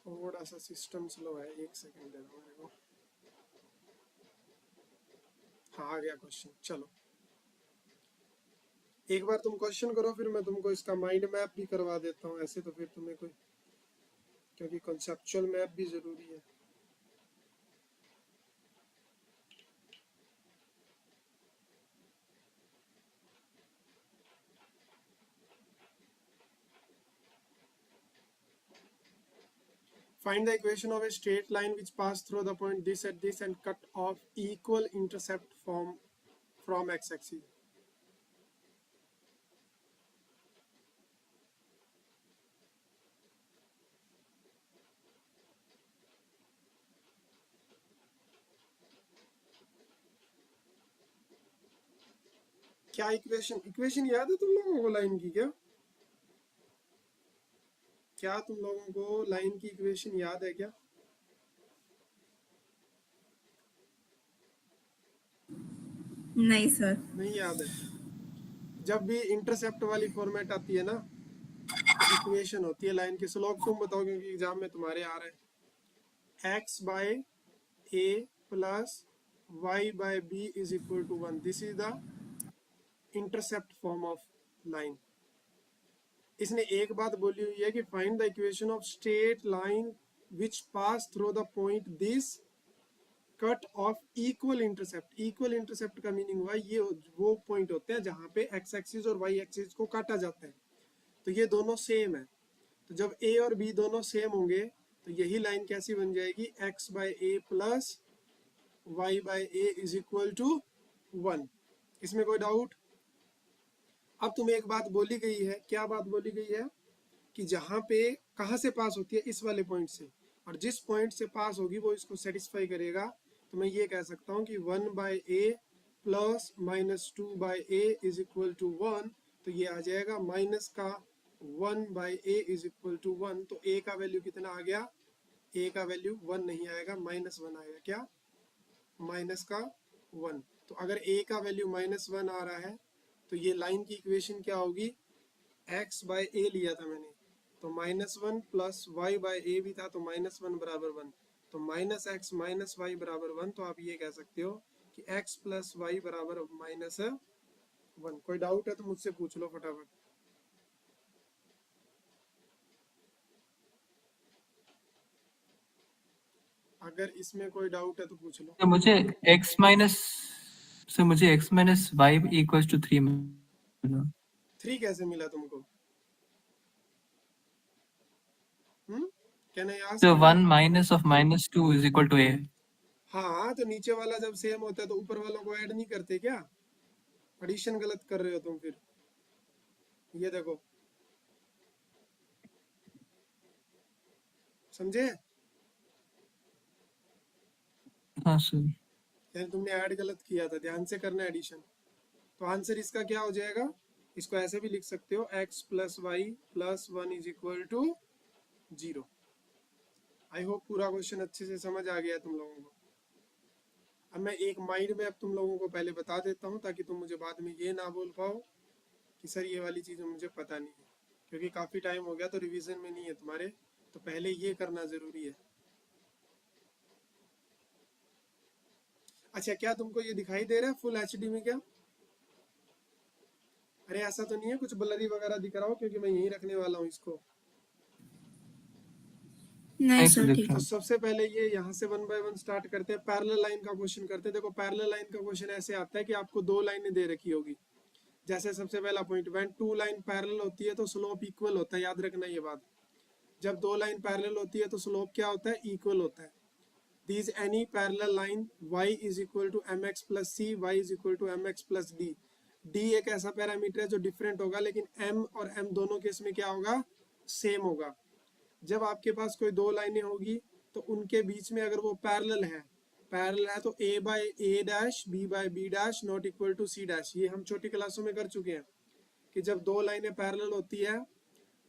थोड़ा सा system slow है, एक सेकंड दे दो मेरे को। हाँ आ गया क्वेश्चन। चलो एक बार तुम क्वेश्चन करो, फिर मैं तुमको इसका माइंड मैप भी करवा देता हूँ। ऐसे तो फिर तुम्हें कोई, क्योंकि कॉन्सेप्चुअल मैप भी जरूरी है। Find the equation of a straight line which pass through the point this at this and cut off equal intercept from x-axis. क्या इक्वेशन याद है तुम लोगों को लाइन की? क्या तुम लोगों को लाइन की इक्वेशन याद है क्या? नहीं सर। नहीं याद है? जब भी इंटरसेप्ट वाली फॉर्मेट आती है ना, इक्वेशन होती है लाइन की। स्लोप तुम बताओ, क्योंकि एग्जाम में तुम्हारे आ रहे हैं। x by a plus y by b is equal to 1। This is the intercept form of line. इसने एक बात बोली हुई है कि find the equation of straight line which pass through the point this cut off equal intercept. Equal intercept का meaning हुआ ये वो पॉइंट होते हैं जहां पे एक्स एक्सिस और वाई एक्सिस को काटा जाता है। तो ये दोनों सेम है। तो जब ए और बी दोनों सेम होंगे तो यही लाइन कैसी बन जाएगी? X by a plus y by a is equal to 1। इसमें कोई डाउट? अब तुम्हें एक बात बोली गई है। क्या बात बोली गई है? कि जहां पे कहाँ से पास होती है? इस वाले पॉइंट से। और जिस पॉइंट से पास होगी वो इसको सेटिस्फाई करेगा। तो मैं ये कह सकता हूँ कि 1 by a plus minus 2 by a is equal to 1। तो ये आ जाएगा माइनस का 1 by a is equal to 1। तो ए का वैल्यू कितना आ गया? ए का वैल्यू 1 नहीं आएगा, -1 आएगा। क्या? -1। तो अगर ए का वैल्यू -1 आ रहा है तो ये लाइन की इक्वेशन क्या होगी? x बाय ए लिया था मैंने, तो -1 प्लस y बाय ए भी था, तो -1 बराबर 1। तो -x माइनस वाई बराबर 1। तो आप ये कह सकते हो कि x प्लस वाई बराबर -1। कोई डाउट है तो मुझसे पूछ लो फटाफट। अगर इसमें कोई डाउट है तो पूछ लो। तो मुझे x minus y equals to 3 मिला। 3 कैसे मिला तुमको? Can I ask? तो 1 minus of -2 is equal to a। हाँ, तो नीचे वाला जब सेम होता है तो ऊपर वालों को ऐड नहीं करते क्या? एडिशन गलत कर रहे हो तुम फिर। ये देखो, समझे? हाँ सर। यानी तुमने ऐड गलत किया था, ध्यान से करना एडिशन। तो आंसर इसका क्या हो जाएगा? इसको ऐसे भी लिख सकते हो, x plus y plus 1 is equal to 0। I hope पूरा क्वेश्चन अच्छे से समझ आ गया तुम लोगों को। अब मैं एक माइंड मैप तुम लोगों को पहले बता देता हूँ, ताकि तुम मुझे बाद में ये ना बोल पाओ कि सर ये वाली चीज़ मुझे पता नहीं है, क्योंकि काफ़ी टाइम हो गया तो रिवीजन में नहीं है तुम्हारे। तो पहले ये करना ज़रूरी है। अच्छा, क्या तुमको ये दिखाई दे रहा है फुल एचडी में क्या? अरे ऐसा तो नहीं है कुछ ब्लरी वगैरह दिख रहा हो, क्योंकि मैं यहीं रखने वाला हूँ इसको। नहीं सर ठीक। तो सबसे पहले ये यहाँ से 1 बाय 1 स्टार्ट करते हैं। पैरेलल लाइन का क्वेश्चन करते हैं। देखो पैरेलल लाइन का क्वेश्चन ऐसे आता है कि आपको 2 लाइनें दे रखी होगी। जैसे सबसे पहला पॉइंट, व्हेन 2 लाइन पैरेलल होती है तो स्लोप इक्वल होता है। याद रखना ये बात। जब 2 लाइन पैरेलल होती है तो स्लोप क्या होता है? इक्वल होता है। These any parallel line y is equal to mx plus C, y is equal to mx plus D. D एक ऐसा पैरामीटर है जो डिफरेंट होगा, लेकिन m और m दोनों केस में क्या होगा? सेम होगा। जब आपके पास कोई 2 लाइनें होगी तो उनके बीच में अगर वो पैरेलल है तो a by a dash b by b dash not equal to c dash. ये हम छोटी क्लासों में कर चुके हैं कि जब 2 लाइनें पैरेलल होती है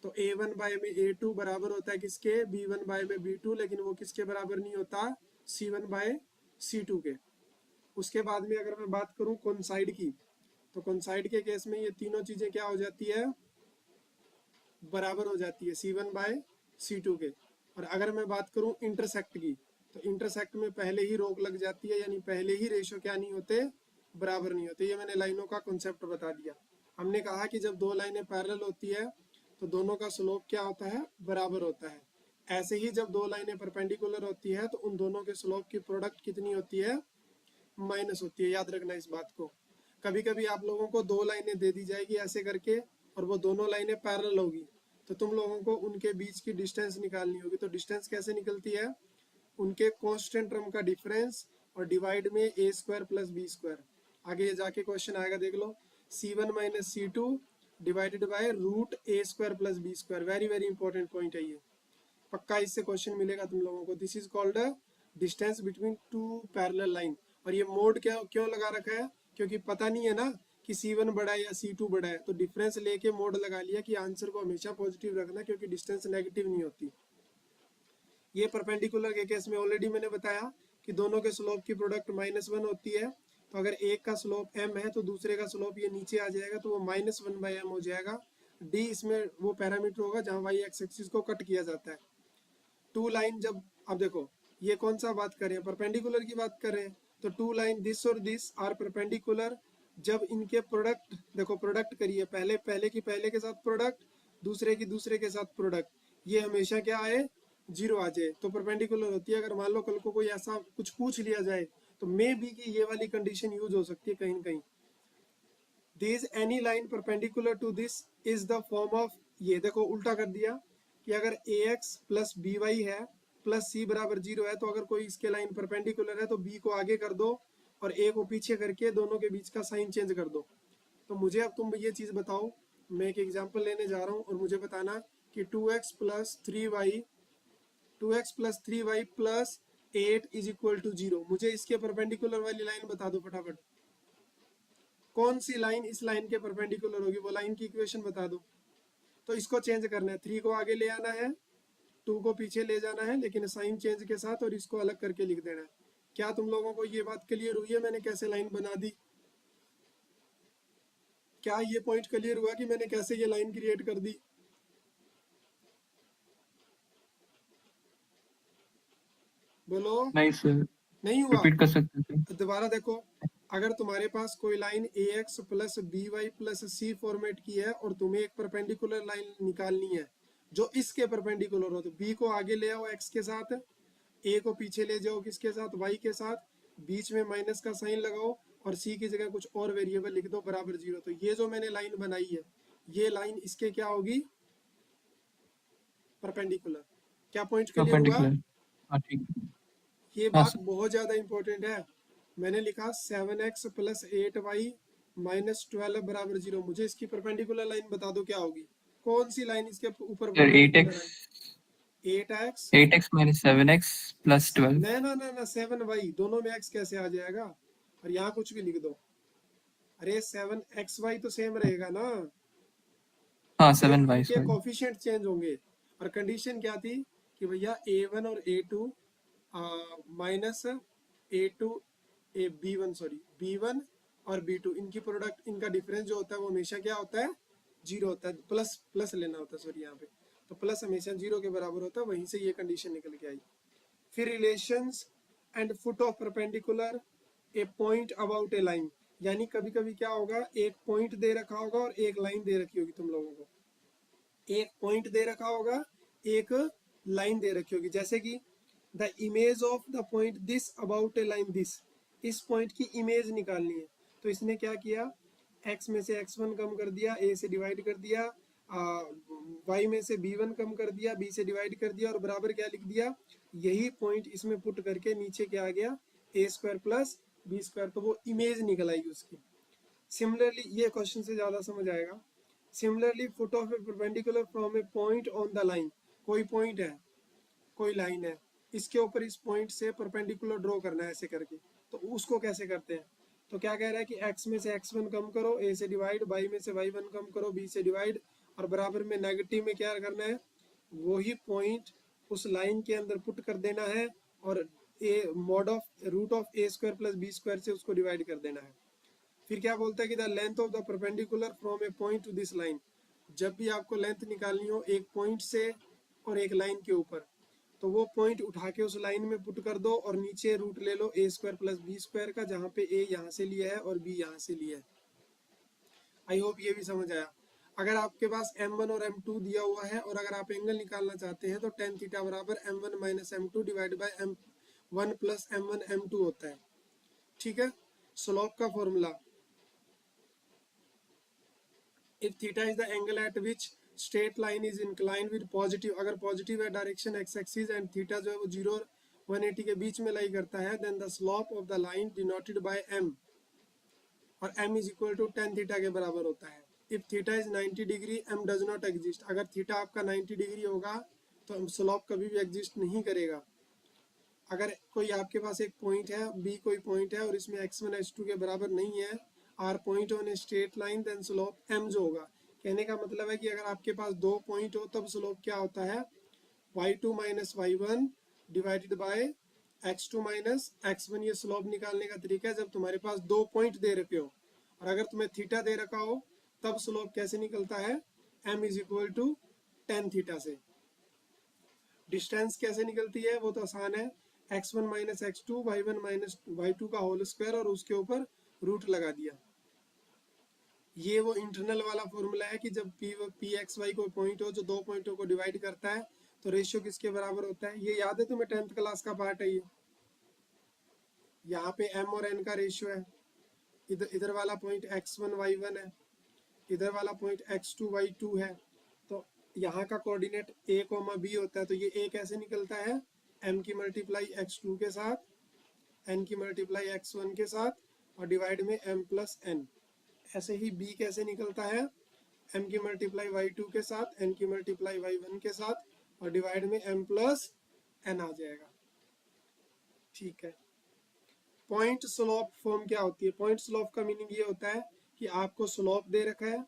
तो a1 बाय में a2 बराबर होता है किसके? b1 बाय में b2। लेकिन वो किसके बराबर नहीं होता? c1 बाय c2 के। उसके बाद में अगर मैं बात करूं कोनसाइड की, तो कोनसाइड के केस में ये तीनों चीजें क्या हो जाती है? बराबर हो जाती है c1 बाय c2 के। और अगर मैं बात करूं इंटरसेक्ट की, तो इंटरसेक्ट में पहले ही रोक लग जाती है, यानी पहले ही रेशो क्या नहीं होते, बराबर नहीं होते। ये मैंने लाइनों का कॉन्सेप्ट बता दिया। हमने कहा कि जब दो लाइनें पैरेलल होती है तो दोनों का स्लोप क्या होता है, बराबर होता है। ऐसे ही जब दो लाइनें परपेंडिकुलर होती है तो उन दोनों के स्लोप की प्रोडक्ट कितनी होती है, माइनस होती है। याद रखना इस बात को। कभी कभी आप लोगों को दो लाइनें दे दी जाएगी ऐसे करके, और वो दोनों लाइनें पैरेलल होगी, तो तुम लोगों को उनके बीच की डिस्टेंस निकालनी होगी। तो डिस्टेंस कैसे निकलती है, उनके कांस्टेंट टर्म का डिफरेंस और डिवाइड में a square plus b square. आगे जाके क्वेश्चन आएगा, देख लो, C1 minus C2 divided by root a square plus b square. Very very important point है ये, पक्का इससे क्वेश्चन मिलेगा तुम लोगों को। This is called distance between two parallel line. और ये मोड क्या क्यों लगा रखा है, क्योंकि पता नहीं है ना कि C1 बड़ा है या C2 बड़ा है, तो डिफरेंस लेके मोड लगा लिया कि आंसर को हमेशा पॉजिटिव रखना, क्योंकि डिस्टेंस नेगेटिव नहीं होती। ये परपेंडिकुलर के केस में ऑलरेडी मैंने बताया कि दोनों के स्लोप की प्रोडक्ट -1 होती है। तो अगर एक का स्लोप m है तो दूसरे का स्लोप ये नीचे आ जाएगा, तो वो -1/m हो जाएगा। d इसमें वो पैरामीटर होगा जहाँ y एक्स एक्सिस को कट किया जाता है। टू लाइन जब, अब देखो ये कौन सा बात कर रहे हैं, परपेंडिकुलर की बात कर रहे हैं। तो टू लाइन दिस और दिस आर परपेंडिकुलर जब इनके प्रोडक्ट, देखो प्रोडक्ट करिए, पहले की पहले के साथ प्रोडक्ट, दूसरे की दूसरे के साथ प्रोडक्ट, ये हमेशा क्या आए, 0 आ जाए, तो परपेंडिकुलर होती है। अगर मान लो कल को कोई ऐसा कुछ पूछ लिया जाए तो मे बी कि ये वाली कंडीशन यूज हो सकती है कहीं कहीं। This any line perpendicular to this is the form of, ये देखो उल्टा कर दिया कि अगर ax प्लस by है प्लस c बराबर 0 है, तो अगर कोई इसके लाइन परपेंडिकुलर है तो b को आगे कर दो और a को पीछे करके दोनों के बीच का साइन चेंज कर दो। तो मुझे अब तुम ये चीज बताओ, मैं एक एग्जांपल लेने जा रहा हूँ और मुझे बताना कि 2x plus 3y plus 8 is equal to 0। मुझे इसके परपेंडिकुलर वाली लाइन बता दो फटाफट, कौन सी लाइन इस लाइन के परपेंडिकुलर होगी, वो लाइन की इक्वेशन बता दो। तो इसको चेंज करना है, 3 को आगे ले आना है, 2 को पीछे ले जाना है, लेकिन साइन चेंज के साथ, और इसको अलग करके लिख देना है। क्या तुम लोगों को ये बात क्लियर हुई है मैंने कैसे लाइन बना दी? क्या ये पॉइंट क्लियर हुआ कि मैंने कैसे ये लाइन क्रिएट कर दी? बोलो। नहीं सर, नहीं हुआ? रिपीट कर सकते थे। तो दोबारा देखो, अगर तुम्हारे पास कोई line ax plus by plus c format की है और तुम्हें एक परपेंडिकुलर लाइन निकालनी है जो इसके परपेंडिकुलर हो, तो b को आगे ले आओ x के साथ, a को पीछे ले जाओ किसके साथ, y के साथ, बीच में माइनस का साइन लगाओ और c की जगह कुछ और वेरिएबल लिख दो बराबर 0। तो ये जो मैंने लाइन बनाई है, ये लाइन इसके क्या होगी, परपेंडिकुलर। क्या पॉइंट क्लियर हुआ? परपेंडिकुलर, हाँ ठीक। ये हाँ बात सर, बहुत ज्यादा इंपॉर्टेंट है। मैंने लिखा 7x प्लस 8y माइनस 12 बराबर 0। मुझे इसकी परपेंडिकुलर लाइन बता दो क्या होगी, कौन सी लाइन इसके ऊपर सर परपेंडिकुलर 8x है? 8x 8x minus 7x plus 12। ना 7y, दोनों में x कैसे आ जाएगा, और यहाँ कुछ भी लिख दो। अरे 7xy तो सेम रहेगा ना, हाँ सिर्फ 7y इनके सॉरी। कोफिशिएंट चेंज होंगे। और कंडीशन क्या थी कि भैया a1 और a2 minus a2 b1 sorry b1 और b2 इनकी प्रोडक्ट, इनका डिफरेंस जो होता है वो हमेशा क्या होता है, 0 होता है। प्लस प्लस लेना होता है, सॉरी यहाँ पे तो प्लस हमेशा 0 के बराबर होता है। वहीं से ये कंडीशन निकल के आई। फिर relations and foot of perpendicular A point about A line, यानी कभी कभी क्या होगा, एक पॉइंट दे रखा होगा और एक लाइन दे रखी होगी तुम लोगों को। एक पॉइंट दे रखा होगा, एक लाइन दे रखी होगी, जैसे कि the image of the point this about A line this, इस पॉइंट की इमेज निकालनी है। तो इसने क्या किया, x में से x1 कम कर दिया, a से डिवाइड कर दिया, y में से b1 कम कर दिया, b से डिवाइड कर दिया, और बराबर क्या लिख दिया, यही पॉइंट इसमें पुट करके नीचे क्या आ गया, a square plus b square. तो वो इमेज निकल आई उसकी। सिमिलरली, ये क्वेश्चन से ज्यादा समझ आएगा। Similarly foot of A perpendicular from A point on the line, कोई पॉइंट है, कोई लाइन है, इसके ऊपर इस पॉइंट से परपेंडिकुलर ड्रॉ करना है ऐसे करके। तो उसको कैसे करते हैं, तो क्या कह रहा है कि x में से x1 कम करो, a से डिवाइड, y में से y1 कम करो, b से डिवाइड, और बराबर में नेगेटिव में क्या करना है, वही पॉइंट उस लाइन के अंदर पुट कर देना है और a mod of root of a square plus b square से उसको डिवाइड कर देना है। फिर क्या बोलता है कि the length of the perpendicular from A point two this line, जब भी आपको लेंथ निकालनी हो एक पॉइंट से और एक लाइन के ऊपर, तो वो पॉइंट उठा के उस लाइन में पुट कर दो और नीचे रूट ले लो ए स्क्वायर प्लस बी स्क्वायर का, जहाँ पे ए यहाँ से लिया है और बी यहाँ से लिया है। आई होप ये भी समझ आया। अगर आपके पास m1 और m2 दिया हुआ है और अगर आप एंगल निकालना चाहते हैं तो tan थीटा बराबर m1 minus m2 divide by m1 plus m1 m2 होता है। ठीक है, स्लोप का formula, if theta is the angle eight which straight line is incline with positive, अगर पॉजिटिव है direction x axis and theta जो है वो 0 और 180 के बीच में लाई करता है, then the slope of the line denoted by m, और m is equal to tan theta के बराबर होता है। If theta is 90 degree m does not exist, अगर थीटा आपका 90 डिग्री होगा तो स्लोप कभी भी एग्जिस्ट नहीं करेगा। अगर कोई आपके पास एक पॉइंट है b, कोई पॉइंट है और इसमें x1 x2 के बराबर नहीं है, are point on a straight line, then slope m जो होगा, कहने का मतलब है कि अगर आपके पास दो पॉइंट हो तब स्लोप क्या होता है, y2 minus y1 divided by x2 minus x1। ये स्लोप निकालने का तरीका है जब तुम्हारे पास दो पॉइंट दे रखे हो, और अगर तुम्हें थीटा दे रखा हो तब स्लोप कैसे निकलता है, m is equal to tan theta से। डिस्टेंस कैसे निकलती है वो तो आसान है, x1 minus x2 y1 minus y2 का होल स्क्वायर और उसके ऊपर रूट लगा दिया। ये वो इंटरनल वाला फॉर्मूला है कि जब पी एक्स वाई कोई पॉइंट हो जो दो पॉइंटों को डिवाइड करता है तो रेशियो किसके बराबर होता है। ये याद है तुम्हें, 10th क्लास का पार्ट है ये। यहाँ पे m और n का रेशियो है, इधर वाला पॉइंट x1 y1 है, इधर वाला पॉइंट x2 y2 है, तो यहाँ का कोऑर्डिनेट a, b होता है। तो ये a कैसे निकलता है, m की मल्टीप्लाई x2 के साथ, n की मल्टीप्लाई x1 के साथ और डिवाइड में m प्लस n। ऐसे ही b कैसे निकलता है, m की मल्टीप्लाई y2 के साथ, n की मल्टीप्लाई y1 के साथ और डिवाइड में m प्लस n आ जाएगा। ठीक है, पॉइंट स्लोप फॉर्म क्या होती है, पॉइंट स्लोप का मीनिंग ये होता है कि आपको स्लोप दे रखा है,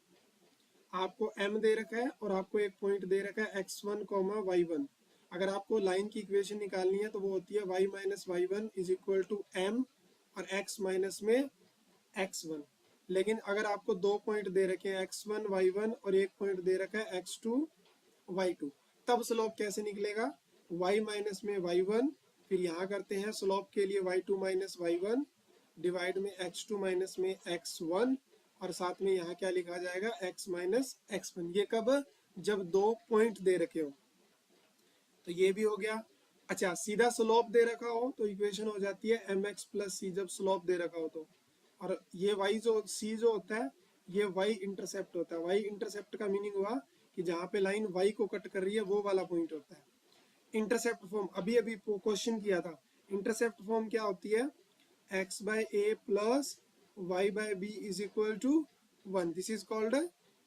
आपको m दे रखा है और आपको एक पॉइंट दे रखा है x1, y1। अगर आपको लाइन की इक्वेशन निकालनी है तो वो होती है y minus y1 is equal to m और x माइनस में x1। लेकिन अगर आपको दो पॉइंट दे रखे हैं x1 y1 और एक पॉइंट दे रखा है x2 y2, तब स्लोप कैसे निकलेगा, y माइनस में y1, फिर यहाँ करते हैं स्लोप के लिए y2 माइनस y1 डिवाइड में x2 माइनस में x1 और साथ में यहाँ क्या लिखा जाएगा, x माइनस x1। ये कब, जब दो पॉइंट दे रखे हो। तो ये भी हो गया। अच्छा, सीधा स्लोप दे रखा हो तो इक्वेशन हो जाती है mx प्लस c, जब स्लोप दे रखा हो तो। और ये y जो c जो होता है ये y इंटरसेप्ट होता है। y इंटरसेप्ट का मीनिंग हुआ कि जहाँ पे लाइन y को कट कर रही है वो वाला पॉइंट होता है। इंटरसेप्ट फॉर्म अभी अभी क्वेश्चन किया था, इंटरसेप्ट फॉर्म क्या होती है, x by a plus y by b is equal to 1, this is called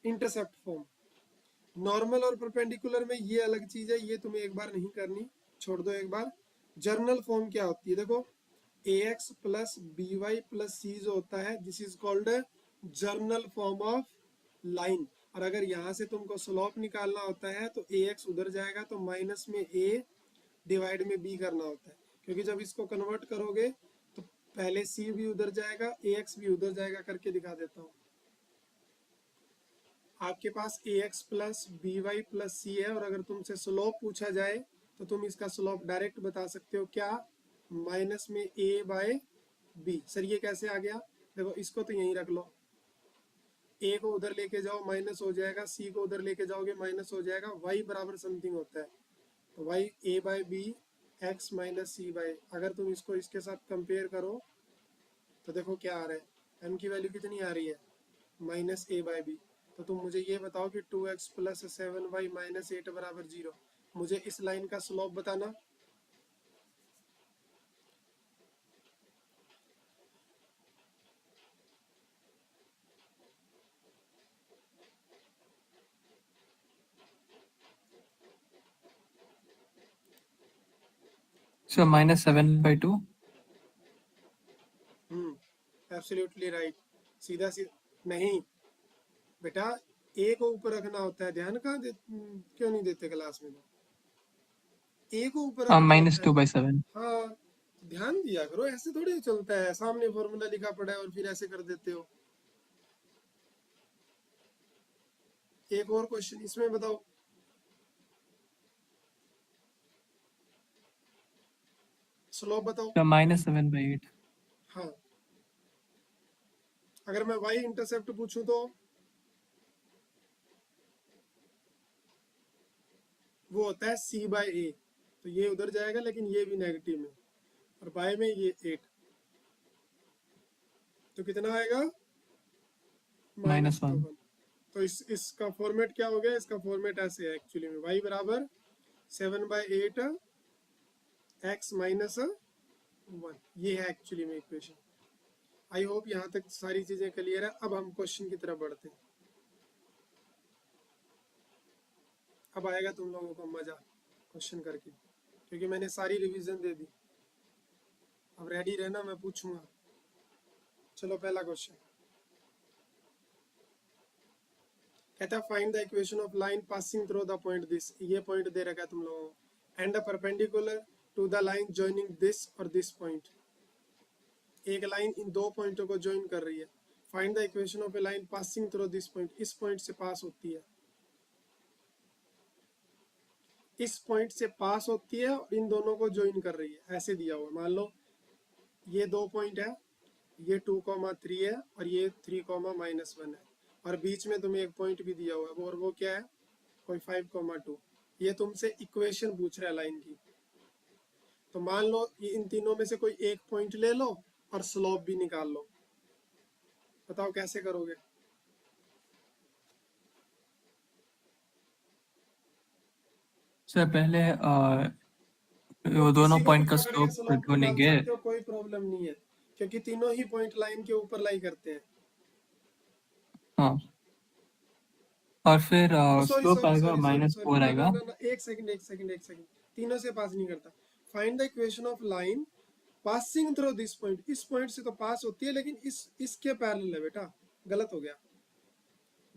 intercept form. Normal और परपेंडिकुलर में ये अलग चीज है, ये तुम्हें एक बार नहीं करनी, छोड़ दो एक बार। जर्नल फॉर्म क्या होती है, देखो ax plus by plus c जो होता है this is called journal form of line. और अगर यहाँ से तुमको स्लोप निकालना होता है तो ax उधर जाएगा तो माइनस में a डिवाइड में b करना होता है, क्योंकि जब इसको कन्वर्ट करोगे तो पहले c भी उधर जाएगा ax भी उधर जाएगा। करके दिखा देता हूँ, आपके पास ax plus by plus c है और अगर तुमसे स्लोप पूछा जाए तो तुम इसका स्लोप डायरेक्ट बता सकते हो, क्या, माइनस में a बाय b। सर ये कैसे आ गया, देखो इसको तो यहीं रख लो, a को उधर लेके जाओ माइनस हो जाएगा, c को उधर लेके जाओगे माइनस हो जाएगा, y बराबर समथिंग होता है तो y a by b x minus c by. अगर तुम इसको इसके साथ कंपेयर करो तो देखो क्या आ रहा है, m की वैल्यू कितनी आ रही है, माइनस a बाय b। तो तुम मुझे ये बताओ कि 2x प्लस 7y माइनस 8 बराबर 0, मुझे इस लाइन का स्लोप बताना। So minus 7/2. Absolutely right. सीधा नहीं बेटा, a को ऊपर रखना होता है, ध्यान कहाँ क्यों नहीं देते क्लास में, तो a को ऊपर रखना Minus होता है। 2/7. हाँ, ध्यान दिया करो, ऐसे थोड़ी चलता है, सामने फॉर्मूला लिखा पड़ा है और फिर ऐसे कर देते हो। एक और क्वेश्चन इसमें बताओ, स्लोप बताओ। सर -7/8। हाँ, अगर मैं y इंटरसेप्ट पूछूं तो वो होता है c/a, तो ये उधर जाएगा लेकिन ये भी नेगेटिव में, और बाय में ये 8, तो कितना आएगा? -1। -1। तो इसका फॉर्मेट क्या हो गया? इसका फॉर्मेट ऐसे है एक्चुअली में, y बराबर 7/8 x -1, ये है एक्चुअली में इक्वेशन। आई होप यहाँ तक सारी चीजें क्लियर है। अब हम क्वेश्चन की तरफ बढ़ते हैं। अब आएगा तुम लोगों को मजा क्वेश्चन करके, क्योंकि मैंने सारी रिवीजन दे दी। अब रेडी रहना, मैं पूछूंगा। चलो पहला क्वेश्चन कहता है find the equation of line passing through the point this. ये पॉइंट दे रखा है तुम लोगों को, and the perpendicular to the line joining this और दिस पॉइंट। एक लाइन इन दो पॉइंटों को ज्वाइन कर रही है। Find the equation of a line passing through this point. इस पॉइंट से पास होती है, इस पॉइंट से पास होती है और इन दोनों को ज्वाइन कर रही है। ऐसे दिया हुआ, मान लो ये दो पॉइंट है, ये 2,3 है और ये 3,-1 है, और बीच में तुम्हें एक पॉइंट भी दिया हुआ है, और वो क्या है? कोई 5,2। ये तुमसे इक्वेशन पूछ रहा है लाइन की। तो मान लो ये इन तीनों में से कोई एक पॉइंट ले लो और स्लोप भी निकाल लो। बताओ कैसे करोगे? सर पहले वो दोनों किसी को भी पॉइंट का पकड़ के स्लोप स्लोप निकाल ढूंढेंगे। सकते हो, कोई प्रॉब्लम नहीं है, क्योंकि तीनों ही पॉइंट लाइन के ऊपर लाई करते हैं। हाँ, और फिर सॉरी स्लोप सॉरी आएगा सॉरी सॉरी सॉरी, -4 ना ना आएगा। ना ना, एक सेकंड एक सेकंड एक सेकंड, तीनों से पास नहीं करता। Find the equation of line passing through this point. इस पॉइंट से तो पास होती है, लेकिन इसके पैरेलल है बेटा। गलत हो गया,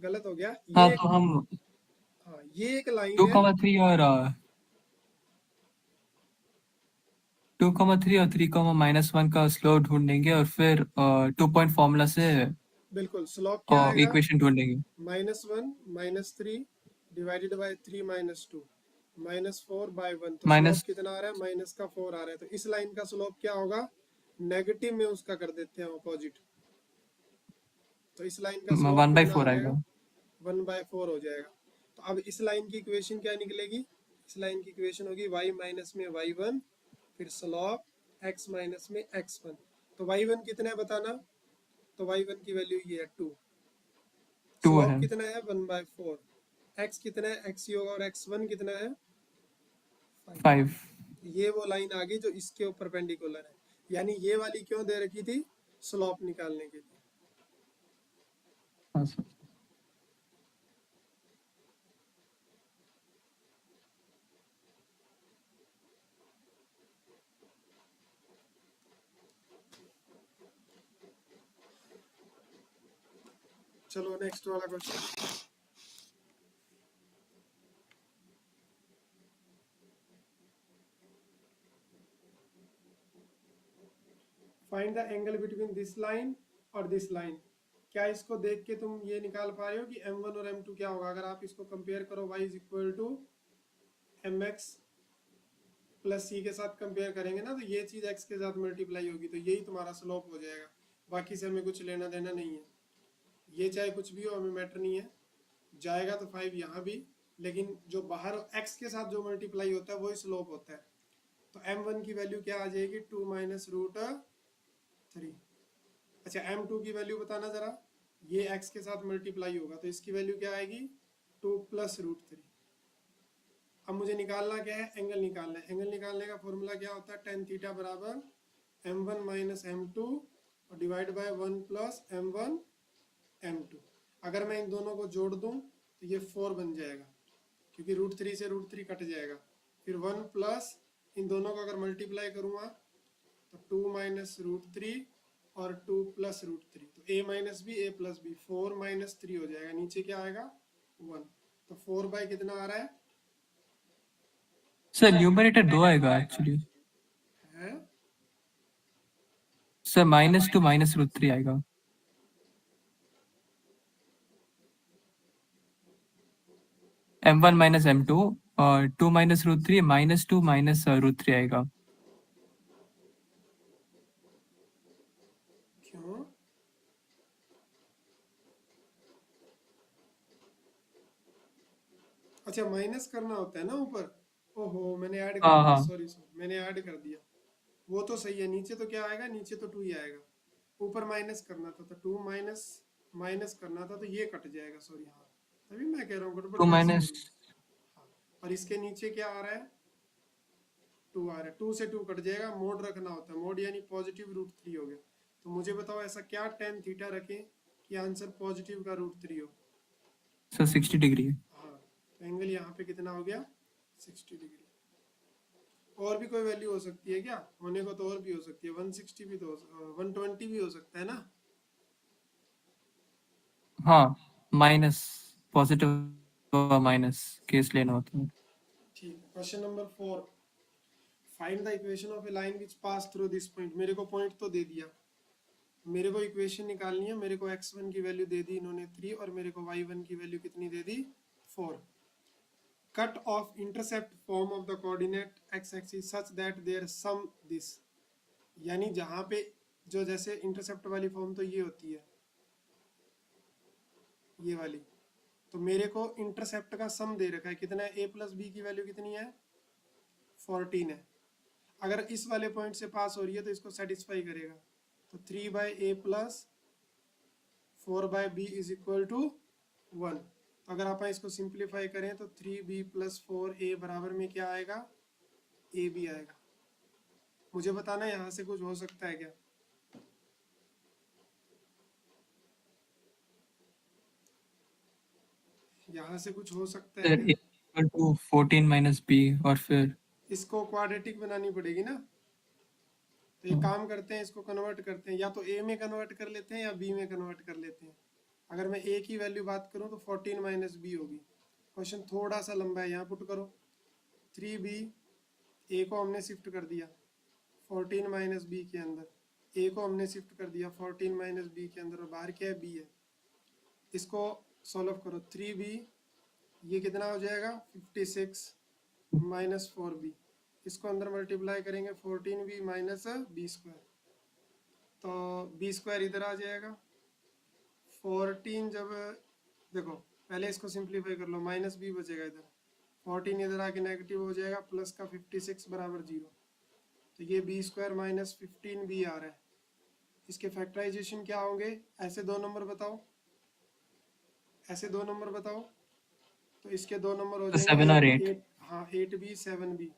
गलत हो गया। हाँ, ये तो हम हाँ, ये एक लाइन 2, है। 3 और 2, 3 और 3, -1 का स्लोप ढूंढेंगे, और फिर 2 पॉइंट फॉर्मूला से बिल्कुल, स्लोप क्या आएगा? इक्वेशन ढूंढेंगे। -1 -3 डिवाइडेड बाय 3 -2 -4/1। तो स्लोप माइनस कितना आ रहा है? माइनस का 4 आ रहा है। तो इस लाइन का स्लोप क्या होगा? नेगेटिव में उसका कर देते हैं अपोजिट। तो इस लाइन का स्लोप कितना आ 1/4 जाएगा? आएगा। 1/4 हो जाएगा। तो अब इस लाइन की इक्वेशन क्या निकलेगी? इस लाइन की इक्वेशन होगी y माइनस में y1, फिर स्लोप x माइनस में x1। तो y1 कितना है बताना? तो y1 की वैल्यू ये है 2। 2 स्लोप है। कितना है? 1/4। x कितना है? x ही होगा, और x1 कितना है? 5। 5। ये वो लाइन आ गई जो इसके ऊपर परपेंडिकुलर है। यानी ये वाली क्यों दे रखी थी? स्लोप निकालने के लिए। हाँ सर। चलो नेक्स्ट वाला question. Find the angle between this line और दिस लाइन। क्या इसको देख के तुम ये निकाल पा रहे हो कि m1 और m2 क्या होगा? अगर आप इसको कंपेयर करो, y is equal to mx plus c के साथ कंपेयर करेंगे ना, तो ये चीज x के साथ मल्टीप्लाई होगी, तो यही तुम्हारा स्लोप हो जाएगा। बाकी से हमें कुछ लेना देना नहीं है। ये चाहे कुछ भी हो, हमें मैटर नहीं है। जाएगा तो 5 यहाँ भी, लेकिन जो बाहर x के साथ जो मल्टीप्लाई होता है वही स्लोप होता है। तो m1 की वैल्यू क्या आ जाएगी? 2 माइनस रूट 3। अच्छा, m2 की वैल्यू बताना जरा। ये x के साथ मल्टीप्लाई होगा, तो इसकी वैल्यू क्या आएगी? 2 प्लस रूट 3। अब मुझे निकालना क्या है? एंगल निकालना है। एंगल निकालने का फॉर्मूला क्या होता है? टेन थीटा बराबर m1 माइनस m2 और divide by 1 plus m1 m2। अगर मैं इन दोनों को जोड़ दूं तो ये 4 बन जाएगा, क्योंकि रूट 3 से रूट 3 कट जाएगा। फिर 1 प्लस इन दोनों को अगर मल्टीप्लाई करूंगा तो 2 माइनस रूट 3 और 2 प्लस रूट 3, तो a minus b, a plus b, 4 minus 3 हो जाएगा। नीचे क्या आएगा? 1। तो 4 बाई कितना आ रहा है? सर न्यूमरेटर 2 आएगा एक्चुअली। है सर -2 माइनस √3 आएगा। m1 माइनस m2 और 2 माइनस √3 -2 माइनस √3 आएगा। अच्छा माइनस करना होता है ना ऊपर। ओहो मैंने ऐड कर हाँ दिया, हाँ। सॉरी सॉरी मैंने ऐड कर दिया। वो तो सही है, नीचे तो क्या आएगा, नीचे तो 2 ही आएगा, ऊपर माइनस करना था तो 2 माइनस माइनस करना था तो ये कट जाएगा, सॉरी हाँ, तभी मैं कह रहा हूँ गड़बड़ टू कैसे माइनस। होगी। हाँ, और इसके नीचे क्या आ रहा है, 2 आ रहा है, 2 से 2 कट जाएगा, मोड रखना होता है, मोड यानी पॉजिटिव √3 हो गया। तो मुझे बताओ ऐसा क्या tan थीटा रखें कि आंसर पॉजिटिव का √3 हो। सर 60 डिग्री है। हाँ, तो एंगल यहाँ पे कितना हो गया, 60 डिग्री। और भी कोई वैल्यू हो सकती है क्या, होने को तो और भी हो सकती है, 160 भी तो 120 भी हो सकता है ना। हाँ, माइनस पॉजिटिव माइनस केस लेना होता है। ठीक है, question number 4, find the equation of a line which pass through this point. मेरे को पॉइंट तो दे दिया, मेरे को इक्वेशन निकालनी है। मेरे को x1 की वैल्यू दे दी इन्होंने 3 और मेरे को y1 की वैल्यू कितनी दे दी 4। Cut off intercept form of the coordinate x axis such that their sum this, यानी जहाँ पे जो जैसे इंटरसेप्ट वाली फॉर्म तो ये होती है, ये वाली, तो मेरे को इंटरसेप्ट का सम दे रखा है कितना है, a प्लस बी की वैल्यू कितनी है 14 है। अगर इस वाले पॉइंट से पास हो रही है तो इसको सेटिस्फाई करेगा, तो 3/a plus 4/b is equal to 1। तो अगर आप इसको सिंप्लीफाई करें तो 3b प्लस 4a बराबर में क्या आएगा, a भी आएगा। मुझे बताना यहाँ से कुछ हो सकता है क्या, यहाँ से कुछ हो सकता है सर क्या। इक्वल टू 14 माइनस बी और फिर इसको क्वाड्रेटिक बनानी पड़ेगी ना, तो एक काम करते हैं, इसको कन्वर्ट करते हैं, या तो a में कन्वर्ट कर लेते हैं या b में कन्वर्ट कर लेते हैं। अगर मैं a की वैल्यू बात करूं तो 14 माइनस बी होगी। क्वेश्चन थोड़ा सा लंबा है, यहाँ पुट करो 3b, a को हमने शिफ्ट कर दिया 14 माइनस बी के अंदर, a को हमने शिफ्ट कर दिया 14 माइनस बी के अंदर, और बाहर क्या है b है। इसको सॉल्व करो 3b, ये कितना हो जाएगा 56 माइनस 4b, इसको अंदर मल्टीप्लाई करेंगे 14b माइनस बी स्क्वायर, तो बी स्क्वायर इधर आ जाएगा 14, जब देखो पहले इसको सिंप्लीफाई कर लो, माइनस बी बचेगा इधर, 14 इधर आके नेगेटिव हो जाएगा, प्लस का 56 बराबर 0, तो ये बी स्क्वायर माइनस 15b आ रहा है। इसके फैक्टराइजेशन क्या होंगे, ऐसे दो नंबर बताओ, ऐसे दो नंबर बताओ, तो इसके दो नंबर हो जाएंगे 7 और 8 8। 8, हाँ 8b 7b।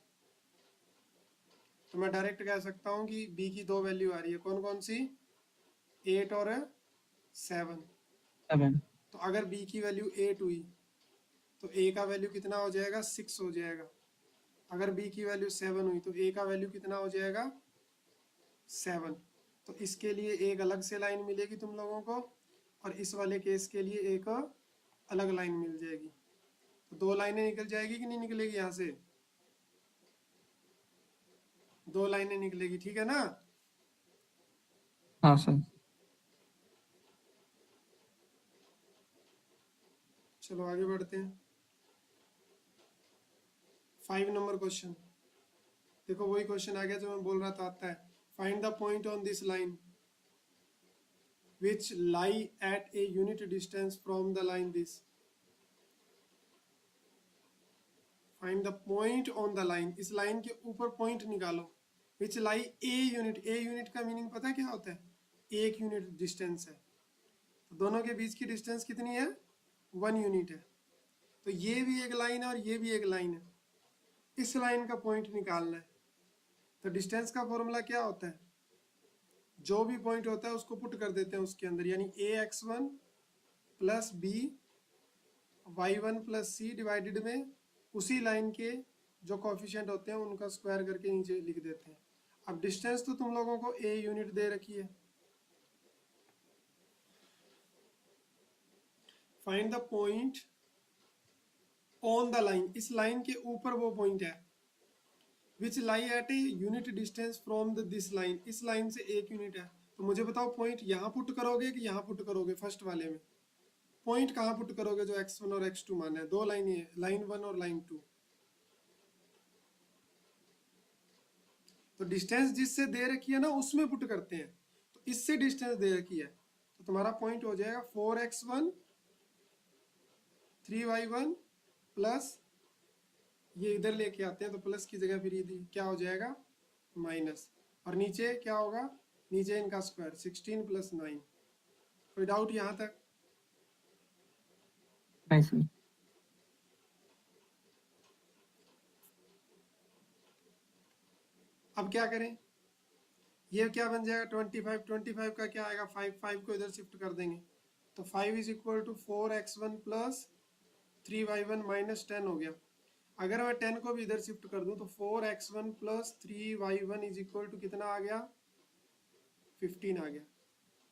तो मैं डायरेक्ट कह सकता हूँ कि b की दो वैल्यू आ रही है, कौन कौन सी, 8 और 7। 7। तो अगर b की वैल्यू 8 हुई तो a का वैल्यू कितना हो जाएगा 6 हो जाएगा। अगर b की वैल्यू 7 हुई तो a का वैल्यू कितना हो जाएगा 7। तो इसके लिए एक अलग से लाइन मिलेगी तुम लोगों को, और इस वाले केस के लिए एक अलग लाइन मिल जाएगी। तो दो लाइनें निकल जाएगी कि नहीं निकलेगी, यहाँ से दो लाइनें निकलेगी, ठीक है ना। हाँ सर। चलो आगे बढ़ते हैं, 5 नंबर क्वेश्चन। देखो वही क्वेश्चन आ गया जो मैं बोल रहा था आता है। Find the point on this line which lie at a unit distance from the line this। find the point on the line, इस लाइन के ऊपर पॉइंट निकालो, which lie a unit, a unit का मीनिंग पता है क्या होता है, एक यूनिट डिस्टेंस है, तो दोनों के बीच की डिस्टेंस कितनी है 1 यूनिट है। तो ये भी एक लाइन है और ये भी एक लाइन है, इस लाइन का पॉइंट निकालना है। तो डिस्टेंस का फॉर्मूला क्या होता है, जो भी पॉइंट होता है उसको पुट कर देते हैं उसके अंदर, यानी ax1 plus b y1 plus c divided में उसी लाइन के जो कोफिशिएंट होते हैं उनका स्क्वायर करके नीचे लिख देते हैं। अब डिस्टेंस तो तुम लोगों को a यूनिट दे रखी है। Find the point on the line, इस लाइन के ऊपर वो पॉइंट है, which lie at a unit distance from this line, इस लाइन से एक यूनिट है। तो मुझे बताओ पॉइंट यहाँ पुट करोगे कि यहाँ पुट करोगे, फर्स्ट वाले में पॉइंट कहाँ पुट करोगे जो x1 और x2 माना है, दो लाइन है, लाइन 1 और लाइन 2। तो डिस्टेंस जिससे दे रखी है ना उसमें पुट करते हैं, तो इससे डिस्टेंस दे रखी है, तो तुम्हारा पॉइंट हो जाएगा 4x1 3y1 प्लस ये इधर लेके आते हैं तो प्लस की जगह फिर ये क्या हो जाएगा माइनस, और नीचे क्या होगा, नीचे इनका स्क्वायर 16 + 9। कोई डाउट यहाँ तक? नहीं सर। अब क्या करें, ये क्या बन जाएगा 25, 25 का क्या आएगा 5, 5 को इधर शिफ्ट कर देंगे तो 5 = 4x1 + 3y1 - 10 हो गया। अगर मैं 10 को भी इधर शिफ्ट कर दूं तो 4x1 + 3y1 = कितना आ गया 15 आ गया।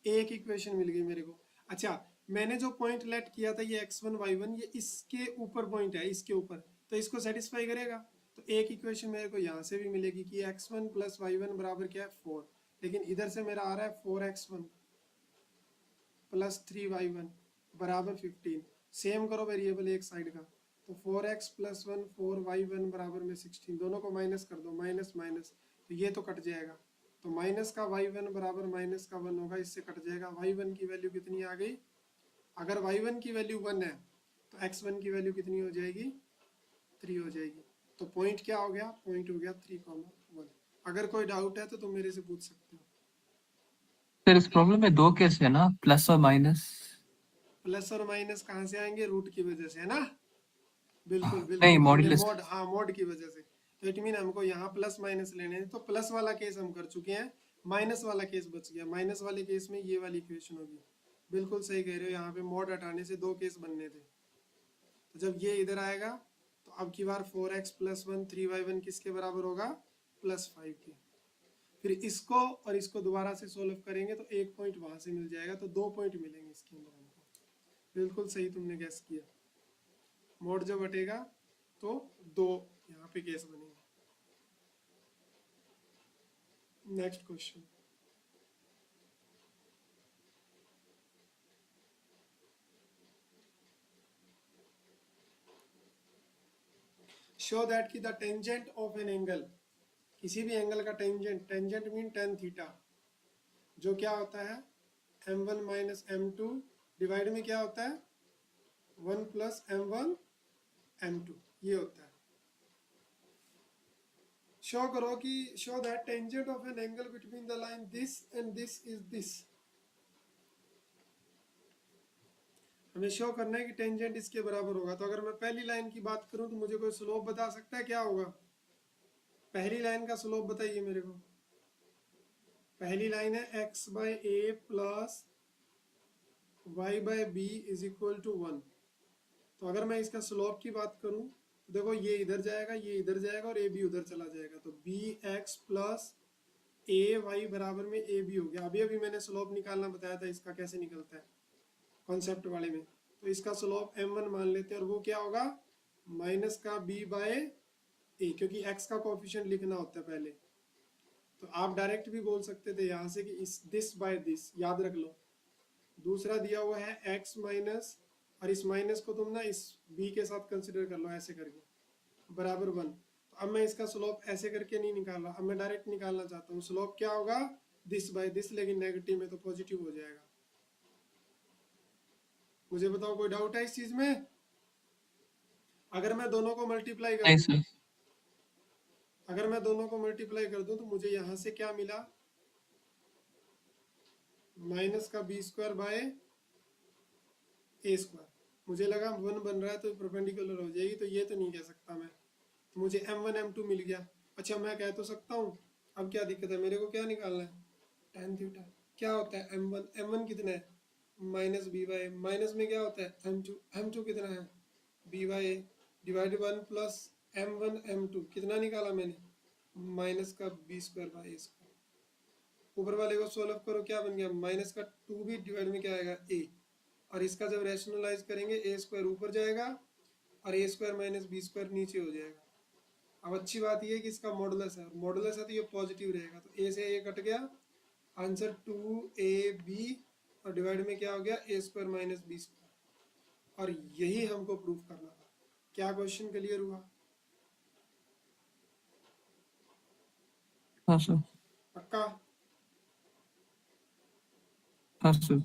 एक इक्वेशन मिल गई मेरे को। अच्छा, मैंने जो पॉइंट लेट किया था ये x1 y1 ये इसके ऊपर पॉइंट है, इसके ऊपर, तो इसको सेटिस्फाई करेगा। तो एक इक्वेशन मेरे को यहाँ से भी मिलेगी कि x1 + y1 बराबर क्या है 4, लेकिन इधर से मेरा आ रहा है 4x1 + 3y1 बराबर 15। सेम करो वेरिएबल एक साइड का, तो 4x + 1 4y1 बराबर में 16, दोनों को माइनस कर दो, माइनस माइनस तो ये तो कट जाएगा, तो माइनस का y1 बराबर माइनस का 1 होगा, इससे कट जाएगा। y1 की वैल्यू कितनी आ गई, अगर y1 की वैल्यू 1 है तो x1 की वैल्यू कितनी हो जाएगी 3 हो जाएगी। तो पॉइंट क्या हो गया, पॉइंट हो गया 3,1। अगर कोई डाउट है तो तुम मेरे से पूछ सकते हो। सर इस प्रॉब्लम में दो केस है ना, प्लस और माइनस। प्लस और माइनस कहाँ से आएंगे, रूट की वजह से, है ना। बिल्कुल नहीं, बिल्कुल, हमने मॉड्यूलस। मॉड, हाँ मॉड की वजह से, तो इट मीन हमको यहाँ प्लस माइनस लेने हैं, तो प्लस वाला केस हम कर चुके हैं, माइनस वाला केस बच गया। माइनस वाले केस में ये वाली इक्वेशन होगी। बिल्कुल सही कह रहे हो, यहाँ पे मॉड हटाने से दो केस बनने थे। तो जब ये इधर आएगा तो अब की बार 4x + 1 3y1 किसके बराबर होगा +5 के। फिर इसको और इसको दोबारा से सोल्व करेंगे तो एक पॉइंट वहां से मिल जाएगा, तो 2 पॉइंट मिलेंगे इसके अंदर हमको। बिल्कुल सही तुमने गैस किया, मोड जब हटेगा तो 2 यहाँ पे केस बनेंगे। नेक्स्ट क्वेश्चन, शो दैट की the tangent of an angle, किसी भी एंगल का tangent, tangent mean tan theta, जो क्या होता है m1 - m2 डिवाइड में क्या होता है 1 + m1 m2, ये होता है। शो करो कि show that tangent of an angle between the line this and this is this. हमें शो करना है कि टेंजेंट इसके बराबर होगा। तो अगर मैं पहली लाइन की बात करूं तो मुझे कोई स्लोप बता सकता है क्या होगा, पहली लाइन का स्लोप बताइए मेरे को। पहली लाइन है x/a + y/b = 1। तो अगर मैं इसका स्लोप की बात करूं तो देखो ये इधर जाएगा, ये इधर जाएगा और ए बी उधर चला जाएगा, तो bx + ay बराबर में ab हो गया। अभी अभी मैंने स्लोप निकालना बताया था, इसका कैसे निकलता है कॉन्सेप्ट वाले में। तो इसका स्लोप m1 मान लेते हैं और वो क्या होगा माइनस का b/a, क्योंकि x का कोफिशिएंट लिखना होता है पहले। तो आप डायरेक्ट भी बोल सकते थे यहाँ से कि इस दिस बाय दिस याद रख लो। दूसरा दिया हुआ है x माइनस, और इस माइनस को तुम ना इस b के साथ कंसिडर कर लो ऐसे करके, बराबर 1। तो अब मैं इसका स्लोप ऐसे करके नहीं निकाल रहा, अब मैं डायरेक्ट निकालना चाहता हूँ। स्लोप क्या होगा दिस बाय दिस, लेकिन नेगेटिव में तो पॉजिटिव हो जाएगा। मुझे बताओ कोई डाउट है इस चीज में? अगर मैं दोनों को मल्टीप्लाई कर नहीं दूं, सर। अगर मैं दोनों को मल्टीप्लाई कर दूं तो मुझे यहाँ से क्या मिला माइनस का b² / a²। मुझे लगा 1 बन रहा है तो परपेंडिकुलर हो जाएगी, तो ये तो नहीं कह सकता मैं, तो मुझे m1 m2 मिल गया। अच्छा मैं कह तो सकता हूँ, अब क्या दिक्कत है, मेरे को क्या निकालना है tan थीटा। क्या होता है m1 कितना है -b/a, माइनस में क्या होता है m2 कितना है b/a डिवाइड 1 + m1 m2 कितना निकाला मैंने माइनस का b² / a²। ऊपर वाले को सोल्व करो, क्या बन गया माइनस का 2b डिवाइड में क्या आएगा a, और इसका जब रैशनलाइज करेंगे a² ऊपर जाएगा और a² - b² नीचे हो जाएगा। अब अच्छी बात यह है कि इसका मॉडुलस है, मॉडुलस है तो ये पॉजिटिव रहेगा, तो a से a कट गया, आंसर 2ab, और डिवाइड में क्या हो गया a² - b²। और यही हमको प्रूफ करना था। क्या क्वेश्चन क्लियर हुआ? हाँ सर। पक्का? हाँ सर।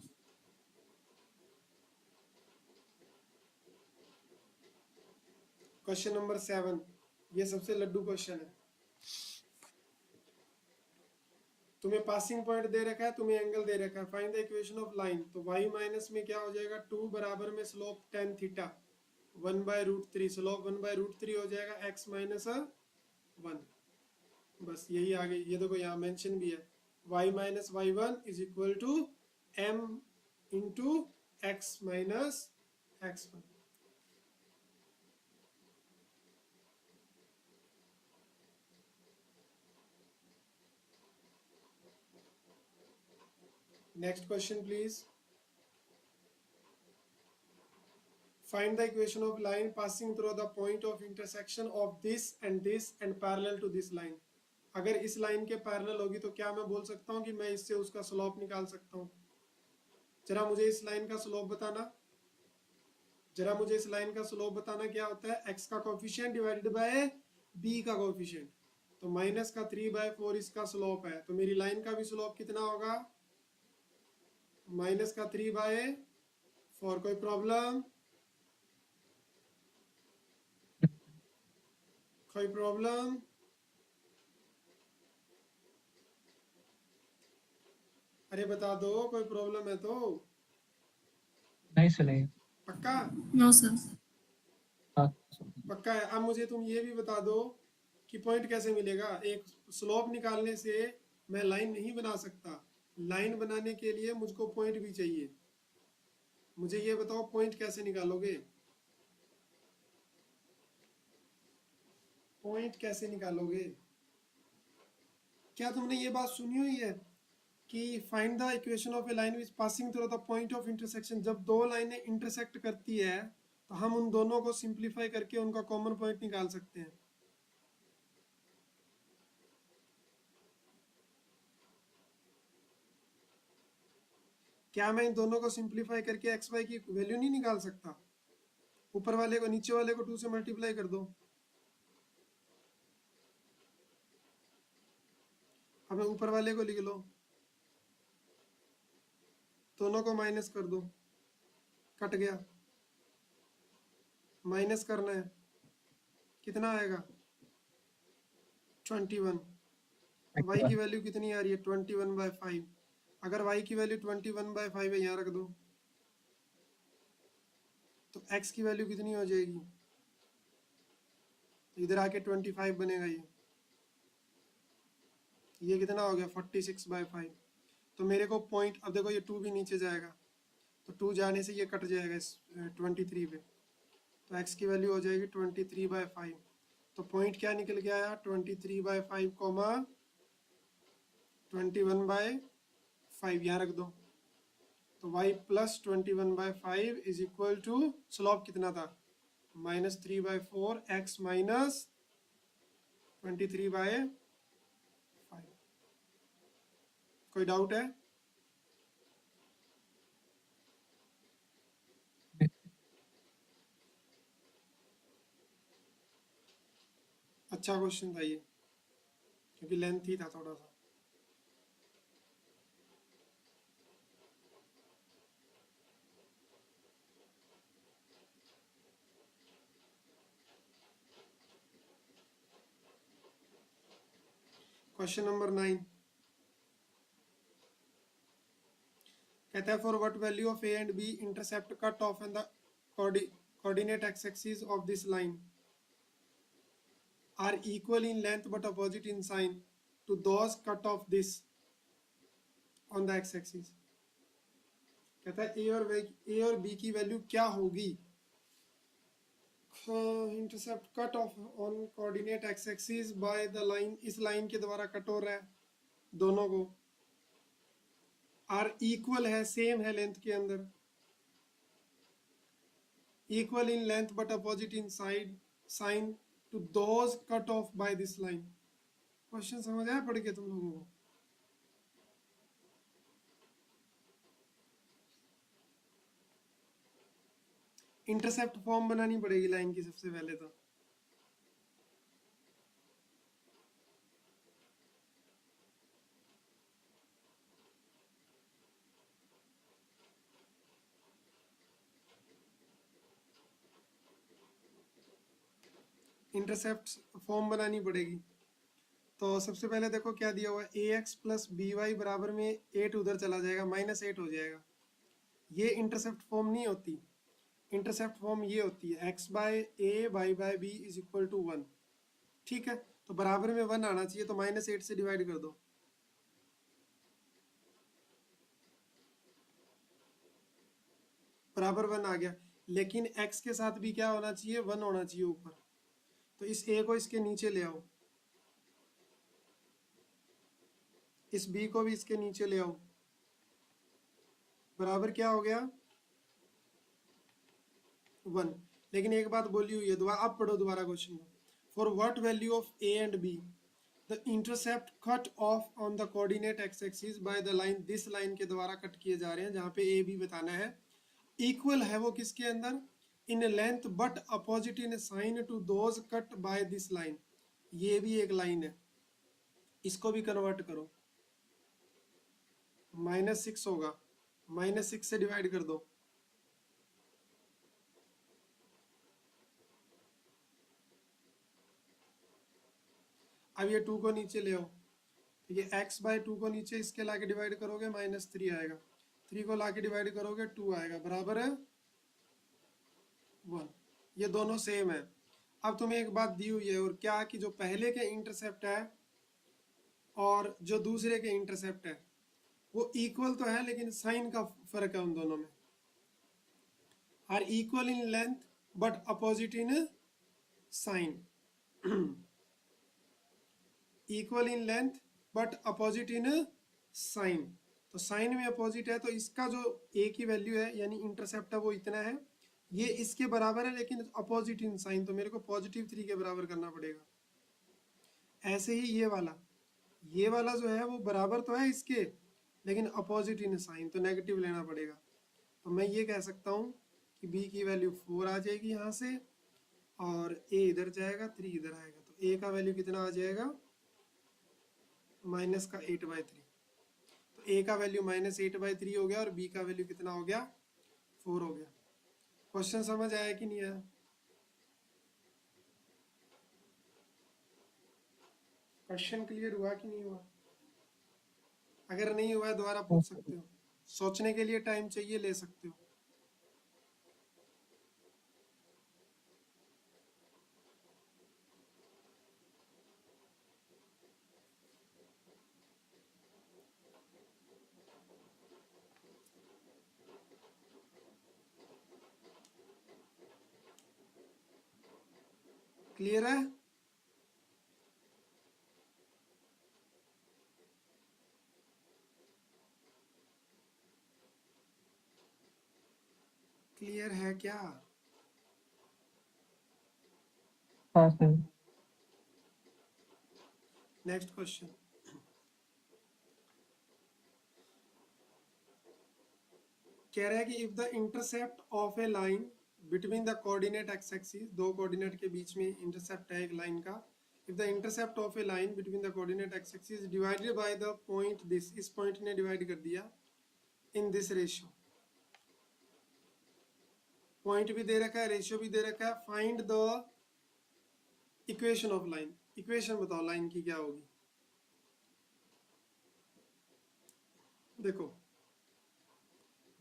क्वेश्चन नंबर 7, ये सबसे लड्डू क्वेश्चन है। तुम्हें पासिंग पॉइंट दे रखा है, तुम्हें एंगल दे रखा है, find the equation of line. तो y माइनस में क्या हो जाएगा, 2 बराबर में स्लोप tan थीटा 1/√3, स्लोप 1/√3 हो जाएगा x माइनस 1। बस यही आ गई। ये देखो यहाँ मेंशन भी है, y minus y1 is equal to m into x minus x1। Next question please. Find the equation of line passing through the point of intersection of this and parallel to this line। अगर इस line के parallel होगी तो क्या मैं बोल सकता हूँ कि मैं इससे उसका स्लोप निकाल सकता हूँ। जरा मुझे इस लाइन का स्लोप बताना, जरा मुझे इस लाइन का स्लोप बताना क्या होता है, x का कोफिशिएंट डिवाइडेड बाय b का कोफिशिएंट। तो माइनस का 3/4 इसका स्लोप है, तो मेरी लाइन का भी स्लोप कितना होगा, माइनस का 3/4। कोई प्रॉब्लम, कोई प्रॉब्लम? अरे बता दो, कोई प्रॉब्लम है तो। नहीं सुने। पक्का? No sir. हाँ। पक्का है। अब मुझे तुम ये भी बता दो कि पॉइंट कैसे मिलेगा। एक स्लोप निकालने से मैं लाइन नहीं बना सकता, लाइन बनाने के लिए मुझको पॉइंट भी चाहिए। मुझे ये बताओ पॉइंट कैसे निकालोगे, पॉइंट कैसे निकालोगे? क्या तुमने ये बात सुनी हुई है कि find the equation of a line which passing through the point of intersection. जब दो लाइनें इंटरसेक्ट करती है तो हम उन दोनों को सिंप्लीफाई करके उनका कॉमन पॉइंट निकाल सकते हैं। क्या मैं इन दोनों को सिंप्लीफाई करके एक्स वाई की वैल्यू नहीं निकाल सकता? ऊपर वाले को नीचे वाले को 2 से मल्टीप्लाई कर दो। अब ऊपर वाले को लिख लो, दोनों को माइनस कर दो, कट गया। माइनस करना है, कितना आएगा, 21। y की वैल्यू कितनी आ रही है, 21/5। अगर y की वैल्यू 21/5 है, यहाँ रख दो, तो x की वैल्यू कितनी हो जाएगी, इधर आके 25 बनेगा। ये कितना हो गया, 46/5। तो मेरे को पॉइंट, अब देखो ये 2 भी नीचे जाएगा, तो 2 जाने से ये कट जाएगा इस 23 पे, तो x की वैल्यू हो जाएगी 23/5। तो पॉइंट क्या निकल के आया, 23/5 कॉमा 21/5, यहाँ रख दो। तो y plus 21/5 is equal to, slope कितना था, -3/4 x माइनस 23/5। कोई डाउट है? अच्छा क्वेश्चन था ये, क्योंकि लेंथ ही था थोड़ा सा। क्वेश्चन नंबर 9 कहता है, for what value of a and b intercept cut of and the coordinate x axis of this line are equal in length but opposite in sign to those cut off this on the x axis। कहता है a और b की value क्या होगी, intercept cut off on coordinate x axis by the line, इस line के द्वारा cut हो रहा है, दोनों को आर इक्वल है, सेम है लेंथ के अंदर, equal in length but opposite in sign to those cut off by this line. Question समझ आया पढ़ के तुम लोगों को? इंटरसेप्ट फॉर्म बनानी पड़ेगी लाइन की सबसे पहले तो। इंटरसेप्ट फॉर्म बनानी पड़ेगी। तो सबसे पहले देखो क्या दिया हुआ है, ए एक्स प्लस बी वाई बराबर में 8 उधर चला जाएगा, -8 हो जाएगा। ये इंटरसेप्ट फॉर्म नहीं होती, इंटरसेप्ट फॉर्म ये होती है x by a y by b is equal to 1। ठीक है, तो बराबर में 1 आना चाहिए, तो -8 से डिवाइड कर दो, बराबर 1 आ गया। लेकिन x के साथ भी क्या होना चाहिए, 1 होना चाहिए ऊपर। तो इस a को इसके नीचे ले आओ, इस b को भी इसके नीचे ले आओ, बराबर क्या हो गया, 1। लेकिन एक बात बोली हुई है, दोबारा अब पढ़ो दोबारा क्वेश्चन को। For what value of a and b the intercept cut off on the coordinate x axis by the line, this line के द्वारा कट किए जा रहे हैं, जहाँ पे ए बी बताना है। इक्वल है वो किसके अंदर, इन length but opposite in sign to those cut by this line. ये भी एक लाइन है, इसको भी कन्वर्ट करो, -6 होगा, -6 से डिवाइड कर दो, अब ये 2 को नीचे ले आओ, तो ये x बाय 2 को नीचे इसके लाके डिवाइड करोगे -3 आएगा, 3 को लाके डिवाइड करोगे 2 आएगा, बराबर है 1। ये दोनों सेम है। अब तुम्हें एक बात दी हुई है, और क्या कि जो पहले के इंटरसेप्ट है और जो दूसरे के इंटरसेप्ट है वो इक्वल तो है, लेकिन साइन का फर्क है उन दोनों में। Are equal in length but opposite in sign, equal in length but opposite in sign. तो साइन में अपोजिट है, तो इसका जो a की वैल्यू है यानी इंटरसेप्ट है वो इतना है, ये इसके बराबर है लेकिन अपोजिट इन साइन, तो मेरे को +3 के बराबर करना पड़ेगा। ऐसे ही ये वाला जो है वो बराबर तो है इसके, लेकिन अपोजिट इन साइन, तो नेगेटिव लेना पड़ेगा। तो मैं ये कह सकता हूँ कि b की वैल्यू 4 आ जाएगी यहाँ से, और a इधर जाएगा, 3 इधर आएगा, तो a का वैल्यू कितना आ जाएगा, -8/3। तो a का वैल्यू -8/3 हो गया, और b का वैल्यू कितना हो गया, 4 हो गया। क्वेश्चन समझ आया कि नहीं आया, क्वेश्चन क्लियर हुआ कि नहीं हुआ? अगर नहीं हुआ है दोबारा पूछ सकते हो, सोचने के लिए टाइम चाहिए, ले सकते हो। क्लियर है? क्लियर है क्या? हाँ सर। नेक्स्ट क्वेश्चन, कह रहा है कि if the intercept of a line between the coordinate x axis, दो कोऑर्डिनेट के बीच में इंटरसेप्ट है एक लाइन का, if the intercept of a line between the coordinate x axis divided by the point this, इस पॉइंट ने divide कर दिया इन दिस रेशियो, पॉइंट भी दे रखा है, रेशियो भी दे रखा है, find the equation of line. Equation बताओ लाइन की क्या होगी। देखो,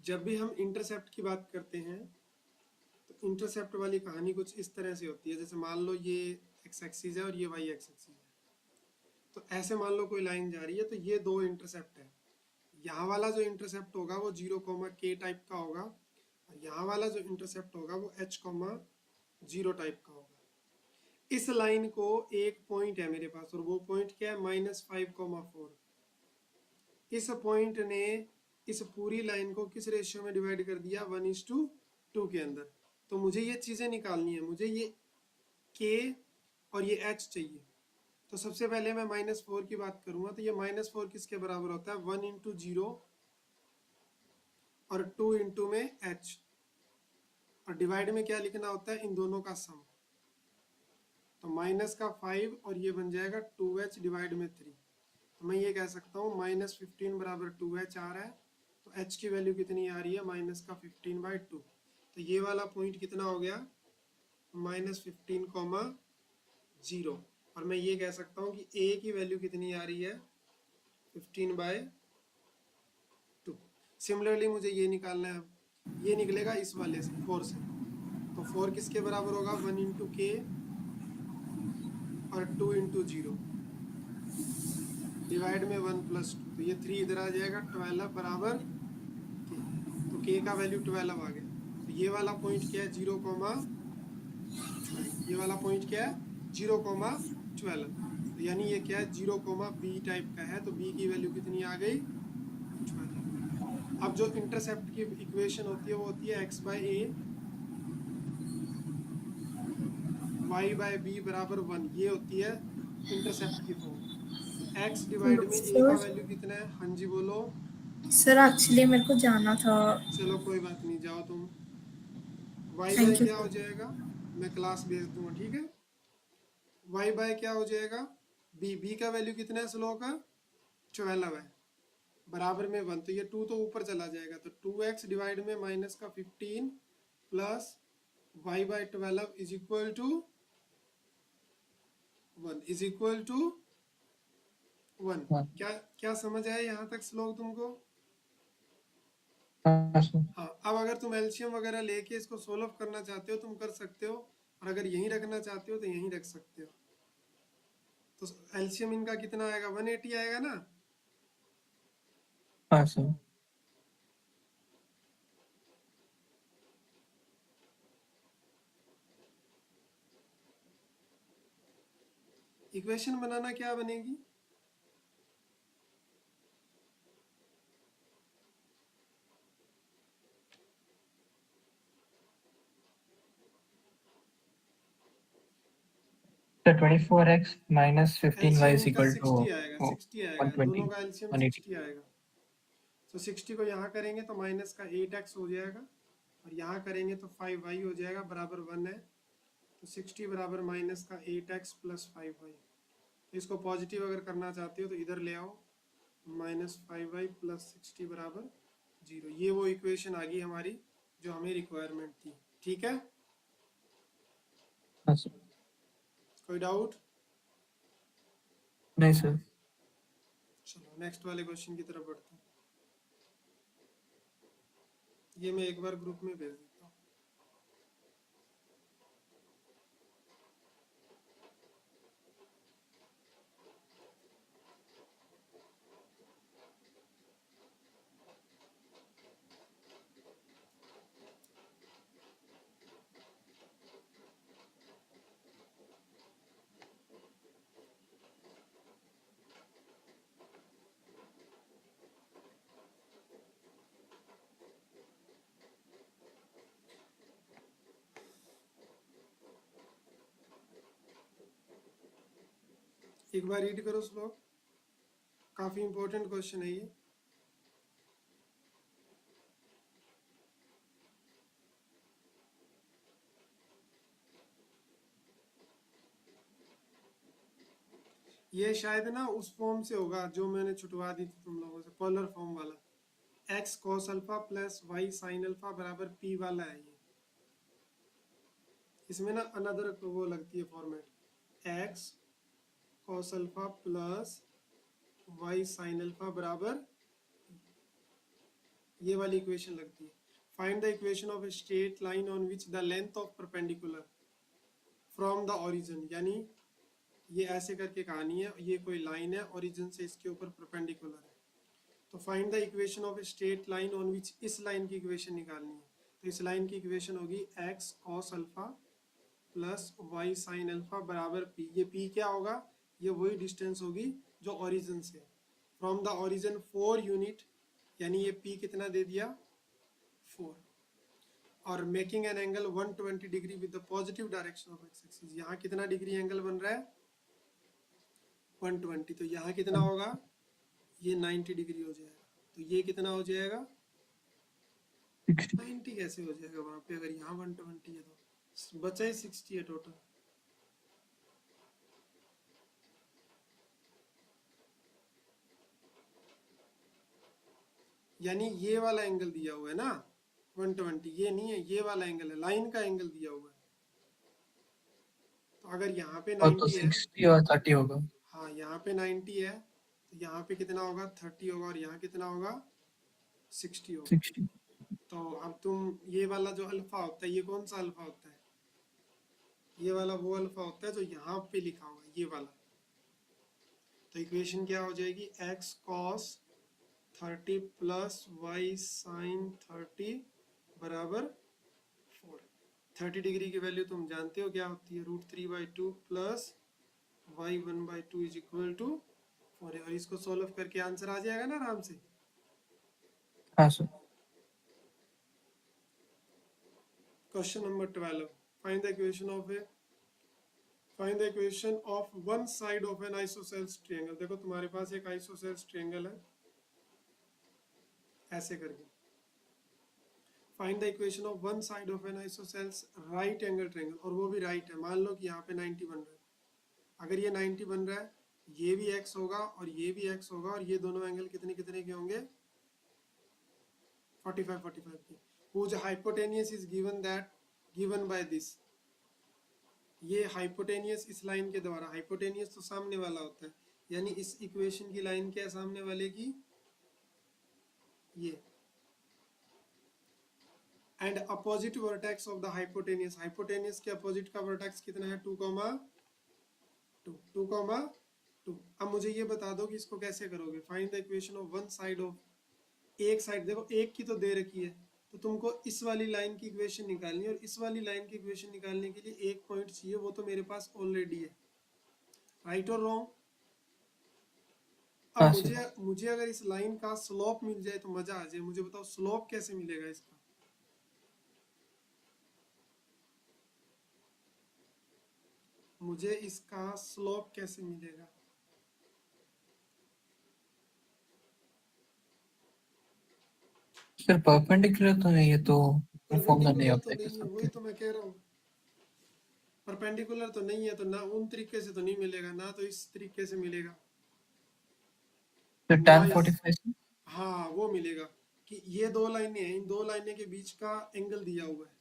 जब भी हम इंटरसेप्ट की बात करते हैं तो इंटरसेप्ट वाली कहानी कुछ इस तरह से होती है, जैसे मान लो ये एक्स एक्सिस है और ये वाई एक्सिस है, तो ऐसे मान लो कोई लाइन जा रही है, तो ये दो इंटरसेप्ट है। यहाँ वाला जो इंटरसेप्ट होगा वो 0, k टाइप का होगा, और यहाँ वाला जो इंटरसेप्ट होगा वो h, 0 टाइप का होगा। इस लाइन को एक पॉइंट है मेरे पास, और वो पॉइंट क्या है, -5,4। इस पॉइंट ने इस पूरी लाइन को किस रेशियो में डिवाइड कर दिया, 1:2 के अंदर। तो मुझे ये चीजें निकालनी है, मुझे ये k और ये h चाहिए। तो सबसे पहले मैं -4 की बात करूंगा, तो ये -4 किसके बराबर होता है, 1:0 और 2 में h, और डिवाइड में क्या लिखना होता है, इन दोनों का सम। तो -5 और ये बन जाएगा 2h डिवाइड में 3। तो मैं ये कह सकता हूँ -15 बराबर 2h आ रहा है, तो h की वैल्यू कितनी आ रही है, -15/2। तो ये वाला पॉइंट कितना हो गया, -15, 0, और मैं ये कह सकता हूँ कि a की वैल्यू कितनी आ रही है 15/2। सिमिलरली मुझे ये निकालना है, ये निकलेगा इस वाले से 4 से, तो 4 किसके बराबर होगा 1 इंटू के और 2 इंटू 0 डिवाइड में 1 प्लस 2, तो ये 3 इधर आ जाएगा 12 बराबर के, तो के का वैल्यू 12 आ गया। तो ये वाला पॉइंट क्या है 0, ये वाला पॉइंट क्या है 0,12, तो यानी ये क्या है 0,b टाइप का है, तो b की वैल्यू कितनी आ गई 12। अब जो इंटरसेप्ट की इक्वेशन होती है वो होती है x by a y by b बराबर 1, ये होती है इंटरसेप्ट की फॉर्म। x डिवाइड में a का वैल्यू कितना है, हाँ जी बोलो। सर एक्चुअली मेरे को जाना था। चलो कोई बात नहीं, जाओ तुम। y बाई थैंक यू क्या हो सर। जाएगा, मैं क्लास भेज दूंगा, ठीक है। y बाय क्या हो जाएगा b का वैल्यू कितना है स्लो का 12 है, बराबर में 1, तो ये 2 तो ऊपर चला जाएगा, तो 2x डिवाइड में माइनस का 15 plus y by 12 is equal to 1, is equal to 1। हाँ क्या क्या समझ आया यहाँ तक श्लोक तुमको? हाँ सर। हाँ, अब अगर तुम एलसीएम वगैरह लेके इसको सोल्व करना चाहते हो तुम कर सकते हो, और अगर यहीं रखना चाहते हो तो यहीं रख सकते हो। तो एलसीएम इनका कितना आएगा 180 आएगा ना। हाँ सर। इक्वेशन बनाना क्या बनेगी, sir 24x minus 15y LCM is इनका equal to 60 आएगा, 60 आएगा, 120, दोनों का एलसीएम 180. 60 आएगा। तो 60 को यहाँ करेंगे तो माइनस का 8x हो जाएगा, और यहाँ करेंगे तो 5y हो जाएगा, बराबर 1 है, तो 60 बराबर माइनस का 8x प्लस 5y। तो इसको पॉजिटिव अगर करना चाहते हो तो इधर ले आओ, माइनस 5y प्लस 60 बराबर 0। ये वो इक्वेशन आ गई हमारी जो हमें रिक्वायरमेंट थी, ठीक है। हाँ सर। कोई डाउट? नहीं सर। चलो नेक्स्ट वाले क्वेश्चन की तरफ बढ़ते हैं। ये मैं एक बार ग्रुप में भेज देता हूँ। एक बार रीड करो श्लोक, काफी इंपॉर्टेंट क्वेश्चन है ये। ये शायद ना उस फॉर्म से होगा जो मैंने छुटवा दी थी तुम लोगों से, पोलर फॉर्म वाला, x cos alpha plus y sin alpha बराबर p वाला है ये। इसमें ना अनदर वो लगती है format, x cos alpha plus y sin alpha बराबर ये वाली इक्वेशन लगती है। Find the equation of A straight line on which the length of perpendicular from the origin, यानी ये ऐसे करके कहानी है, ये कोई लाइन है ओरिजिन से इसके ऊपर परपेंडिकुलर है, तो find the equation of A straight line on which, इस लाइन की इक्वेशन निकालनी है। तो इस लाइन की इक्वेशन होगी x cos alpha plus y sin alpha बराबर p। ये p क्या होगा, ये वही डिस्टेंस होगी जो ओरिजिन से, फ्रॉम द ओरिजिन 4 यूनिट, यानी ये p कितना दे दिया 4, और making an angle 120 degree with the positive direction of x axis. यहाँ कितना डिग्री एंगल बन रहा है 120, तो यहाँ कितना होगा ये 90 डिग्री हो जाएगा, तो ये कितना हो जाएगा 60. 90 कैसे हो जाएगा वहां पे, अगर यहाँ 120 है तो बचा ही 60 है टोटल। यानी ये वाला एंगल दिया हुआ है ना 120, ये नहीं है, ये वाला एंगल है, लाइन का एंगल दिया हुआ है, तो अगर यहाँ पे और तो 90 है, 60 और 30 होगा। हाँ यहाँ पे 90 है, तो यहाँ पे कितना होगा 30 होगा, और यहाँ कितना होगा 60 होगा। 60। तो अब तुम ये वाला जो अल्फा होता है, ये कौन सा अल्फा होता है? ये वाला वो अल्फा होता है जो यहाँ पे लिखा हुआ है, ये वाला। तो इक्वेशन क्या हो जाएगी, x cos 30 plus y sin 30 बराबर 4। 30 डिग्री की वैल्यू तुम जानते हो क्या होती है, √3/2 plus y1/2 is equal to 4 है। और इसको सॉल्व करके आंसर आ जाएगा ना आराम से। हाँ sir. Question number 12, find the equation of A find the equation of one side of N isosceles triangle. देखो तुम्हारे पास एक आइसोसेल्स ट्रायंगल है ऐसे करके। Find the equation of one side of N isosceles right angle triangle, और वो भी right है। मान लो कि यहाँ पे 90 बन रहा है। अगर ये 90 बन रहा है, ये भी x होगा और ये भी x होगा, और ये दोनों एंगल कितने कितने के होंगे, 45 45 के। whose hypotenuse is given by this। ये हाइपोटेनियस इस लाइन के द्वारा, हाइपोटेनियस तो सामने वाला होता है, यानी इस इक्वेशन की लाइन क्या है सामने वाले की, ये। And opposite vertex of the hypotenuse, hypotenuse के अपोजिट का वर्टेक्स कितना है, 2,2। अब मुझे ये बता दो कि इसको कैसे करोगे। Find the equation of one side of, एक साइड देखो एक की तो दे रखी है, तो तुमको इस वाली लाइन की इक्वेशन निकालनी है, और इस वाली लाइन की इक्वेशन निकालने के लिए एक पॉइंट चाहिए, वो तो मेरे पास ऑलरेडी है। राइट और रॉन्ग? अब हाँ मुझे सर। मुझे अगर इस लाइन का स्लोप मिल जाए तो मजा आ जाए। मुझे बताओ स्लोप कैसे मिलेगा इसका। मुझे इसका स्लोप कैसे मिलेगा? सर परपेंडिकुलर तो नहीं है, तो फॉर्मूला नहीं परपेंडिकुलर तो अप्लाई कर नहीं है, वही सकते। तो मैं कह रहा हूँ। परपेंडिकुलर तो नहीं है, तो ना उन तरीके से तो नहीं मिलेगा, ना तो इस तरीके से मिलेगा, तो ना tan इस, 45 से। हाँ वो मिलेगा कि ये दो लाइनें हैं, इन दो लाइनें के बीच का एंगल दिया हुआ है,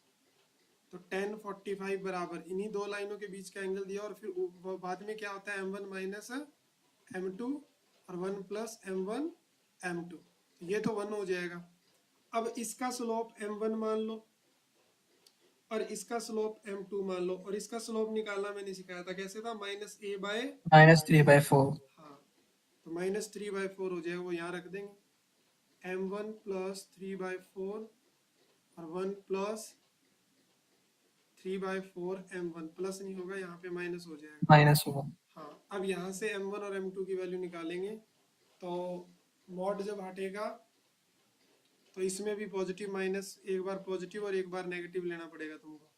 तो tan 45 बराबर इन्हीं दो लाइनों के बीच का एंगल दिया, और फिर वो बाद में क्या होता है, m1 माइनस m2 और 1 प्लस m1 m2, ये तो 1 हो जाएगा। अब इसका स्लोप m1 मान लो और इसका स्लोप m2 मान लो, और इसका स्लोप निकालना मैंने सिखाया था, कैसे था, -a बाय, -3/4। हाँ, तो -3/4 हो जाएगा, वो यहाँ रख देंगे। m1 प्लस 3/4 और 1 प्लस 3/4 m1, प्लस नहीं होगा यहाँ पे, माइनस हो जाएगा। माइनस होगा। हाँ, अब यहाँ से m1 और m2 की वैल्यू निकालेंगे, तो मॉड जब हटेगा तो इसमें भी पॉजिटिव माइनस, एक बार पॉजिटिव और एक बार नेगेटिव लेना पड़ेगा तुमको।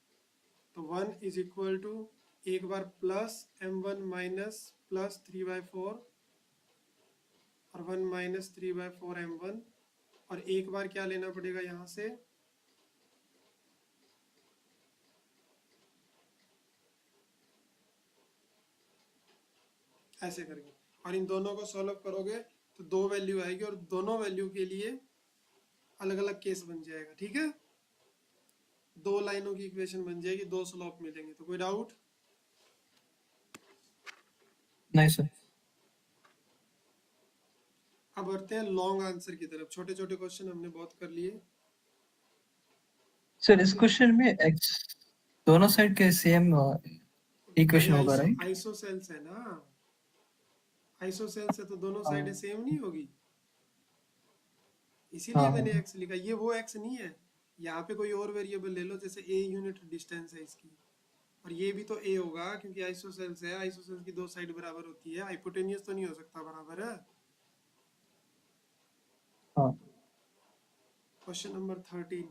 तो 1 इज इक्वल टू, एक बार प्लस m1 माइनस प्लस 3/4 और 1 माइनस 3/4 m1, और एक बार क्या लेना पड़ेगा यहाँ से, ऐसे करके। और इन दोनों को सॉल्व करोगे तो दो वैल्यू आएगी, और दोनों वैल्यू के लिए अलग अलग केस बन जाएगा, ठीक है। दो लाइनों की इक्वेशन बन जाएगी, दो स्लोप मिलेंगे। तो कोई डाउट? नहीं सर। अब बढ़ते हैं लॉन्ग आंसर की तरफ। छोटे छोटे क्वेश्चन हमने बहुत कर लिए। सर इस क्वेश्चन में x दोनों साइड के सेम इक्वेशन होगा, राइट? आइसोसेल्स है ना, आइसोसेल्स है तो दोनों साइडें सेम नहीं होगी, इसीलिए हाँ मैंने हाँ। x लिखा। ये वो x नहीं है, यहाँ पे कोई और वेरिएबल ले लो, जैसे a यूनिट डिस्टेंस है इसकी, और ये भी तो a होगा क्योंकि आइसोसेल्स है। आइसोसेल्स की दो साइड बराबर होती है, हाइपोटेनियस तो नहीं हो सकता बराबर है। हाँ question number 13,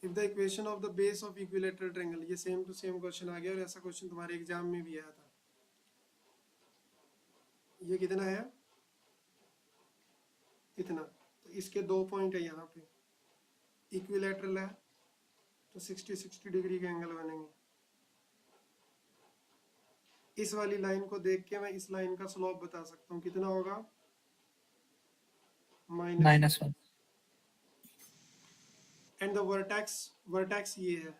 if the equation of the base of equilateral triangle, ये सेम टू सेम क्वेश्चन आ गया, और ऐसा क्वेश्चन तुम्हारे एग्जाम में भी आया था। ये कितना है, इतना, तो इसके दो पॉइंट है यहाँ पे, इक्विलेटरल है तो 60 डिग्री के एंगल बनेंगे। इस वाली लाइन को देख के मैं इस लाइन का स्लोप बता सकता हूँ, कितना होगा, -1। -1। एंड द वर्टेक्स ये है,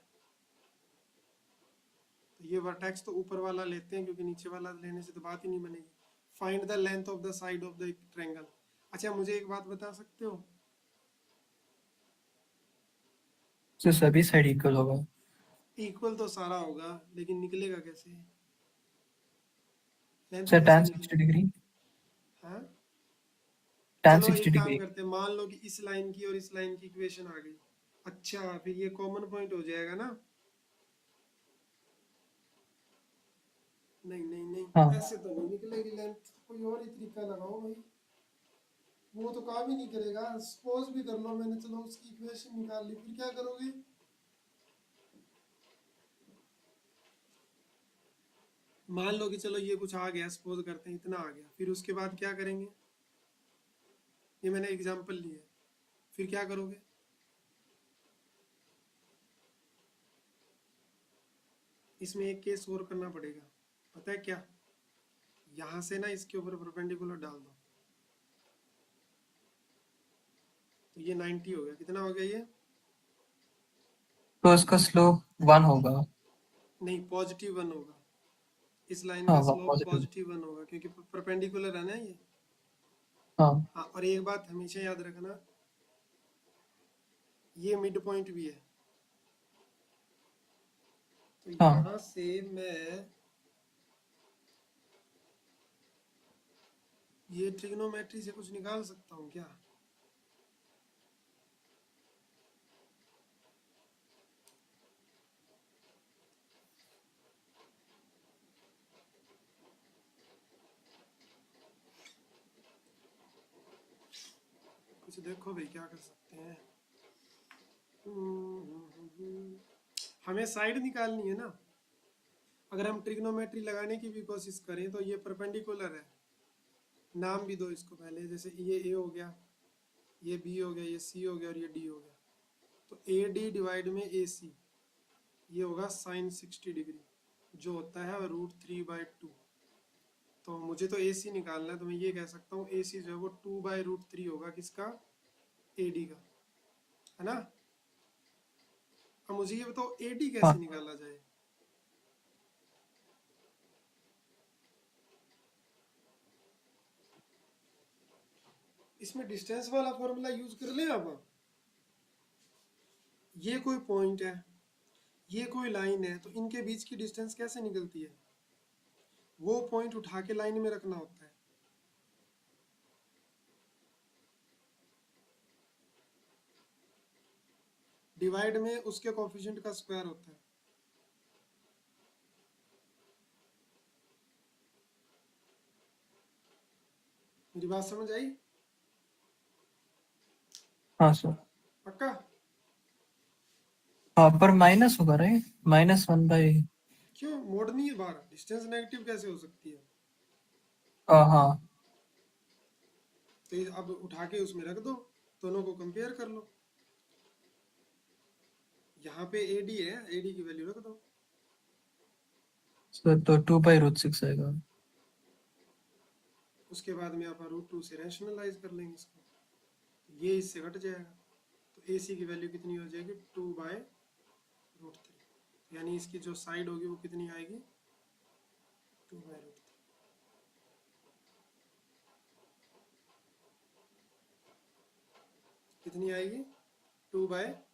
तो ये वर्टेक्स तो ऊपर वाला लेते हैं क्योंकि नीचे वाला लेने से तो बात ही नहीं बनेगी। Find the length of the side of the triangle. अच्छा मुझे एक बात बता सकते हो, तो सभी साइड इक्वल होगा। इक्वल तो सारा होगा लेकिन निकलेगा कैसे, लेंथ सर कैसे tan निकलेगा? 60 डिग्री, हाँ tan चलो 60 एक काम डिग्री। करते हैं, मान लो कि इस लाइन की और इस लाइन की इक्वेशन आ गई। अच्छा फिर ये कॉमन पॉइंट हो जाएगा ना? नहीं नहीं नहीं, हाँ ऐसे तो नहीं निकलेगी लेंथ, कोई और ही तरीका लगाओ भाई। वो तो काम ही नहीं करेगा। सपोज भी कर लो मैंने, चलो उसकी इक्वेशन निकाल ली, फिर क्या करोगे? मान लो कि चलो ये कुछ आ गया, सपोज करते हैं इतना आ गया, फिर उसके बाद क्या करेंगे? ये मैंने एग्जांपल लिया है, फिर क्या करोगे? इसमें एक केस और करना पड़ेगा, पता है क्या? यहाँ से ना इसके ऊपर परपेंडिकुलर डाल दो, तो ये 90 हो गया। कितना हो गया ये? तो उसका स्लोप 1 होगा। नहीं, पॉजिटिव 1 होगा। इस लाइन हाँ का वो स्लोप पॉजिटिव। पॉजिटिव 1 होगा क्योंकि परपेंडिकुलर है ना ये। हाँ हाँ और एक बात हमेशा याद रखना, ये मिड पॉइंट भी है, तो हाँ यहाँ से मैं ये ट्रिग्नोमेट्री से कुछ निकाल सकता हूँ क्या? कुछ देखो भाई क्या कर सकते हैं। हमें साइड निकालनी है ना। अगर हम ट्रिग्नोमेट्री लगाने की भी कोशिश करें तो ये परपेंडिकुलर है। नाम भी दो इसको पहले, जैसे ये ए हो गया, ये बी हो गया, ये सी हो गया और ये डी हो गया। तो ए डी डिवाइड में ए सी, ये होगा साइन 60 डिग्री, जो होता है √3/2। तो मुझे तो ए सी निकालना है, तो मैं ये कह सकता हूँ ए सी जो है वो 2/√3 होगा, किसका? ए डी का, है ना? अब मुझे ये बताओ ए डी कैसे हाँ। निकाला जाए? इसमें डिस्टेंस वाला फॉर्मूला यूज कर ले आप। ये कोई पॉइंट है, ये कोई लाइन है, तो इनके बीच की डिस्टेंस कैसे निकलती है? वो पॉइंट उठा के लाइन में रखना होता है। डिवाइड में उसके कोफिशिएंट का स्क्वायर होता है। मेरी बात समझ आई? हाँ सर। पक्का? हाँ पर माइनस होगा राइट, -1/। क्यों मोड़ नहीं है बाहर? डिस्टेंस नेगेटिव कैसे हो सकती है? हाँ तो ये अब उठा के उसमें रख दो, दोनों को कंपेयर कर लो। यहाँ पे ए डी है, ए डी की वैल्यू रख दो। सर, तो 2/√6 आएगा। उसके बाद में आप √2 से रैशनलाइज कर लेंगे इसको, तो ये इससे घट जाएगा। तो ए सी की वैल्यू कितनी हो जाएगी? 2/√3, यानी इसकी जो साइड होगी वो कितनी आएगी? 2/√3। कितनी आएगी? 2/√3।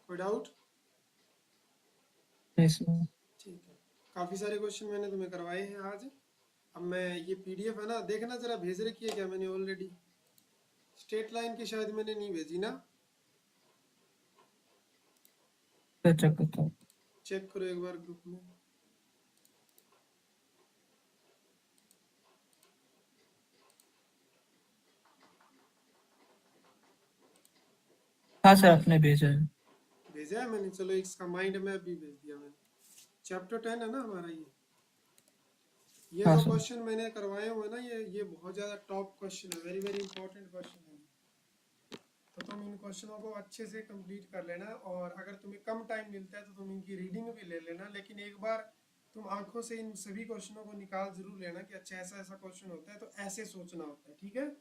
कोई डाउट? नहीं सर। ठीक है, काफ़ी सारे क्वेश्चन मैंने तुम्हें करवाए हैं आज। अब मैं ये पीडीएफ है ना, देखना जरा भेज रखी है क्या मैंने ऑलरेडी? स्ट्रेट लाइन की शायद मैंने नहीं भेजी ना। चेक करता हूँ। चेक करो एक बार ग्रुप में। हाँ सर आपने भेजा है। भेजा है मैंने, चलो इसका माइंड मैप भी भेज दिया मैंने। चैप्टर 10 है ना हमारा ये हाँ जो सर। क्वेश्चन मैंने करवाए हुए ना, ये बहुत ज़्यादा टॉप क्वेश्चन है, वेरी वेरी इंपॉर्टेंट क्वेश्चन है। तो तुम इन क्वेश्चनों को अच्छे से कंप्लीट कर लेना, और अगर तुम्हें कम टाइम मिलता है तो तुम इनकी रीडिंग भी ले लेना, लेकिन एक बार तुम आंखों से इन सभी क्वेश्चनों को निकाल जरूर लेना कि अच्छा ऐसा ऐसा क्वेश्चन होता है तो ऐसे सोचना होता है, ठीक है?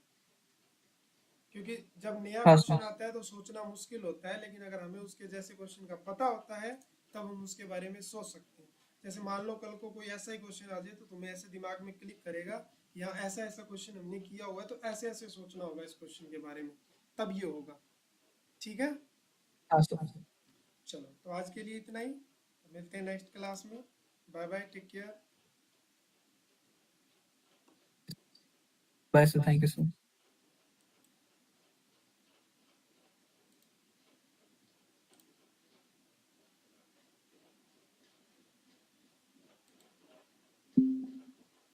क्योंकि जब नया हाँ क्वेश्चन सर। आता है तो सोचना मुश्किल होता है, लेकिन अगर हमें उसके जैसे क्वेश्चन का पता होता है तब हम उसके बारे में सोच सकते हैं। जैसे मान लो कल को कोई ऐसा ही क्वेश्चन आ जाए तो तुम्हें ऐसे दिमाग में क्लिक करेगा, यहाँ ऐसा ऐसा क्वेश्चन हमने किया हुआ है तो ऐसे ऐसे सोचना होगा इस क्वेश्चन के बारे में, तब ये होगा। ठीक है, हाँ सर। चलो तो आज के लिए इतना ही, मिलते हैं नेक्स्ट क्लास में। Bye bye, take care. Bye sir, thank you sir.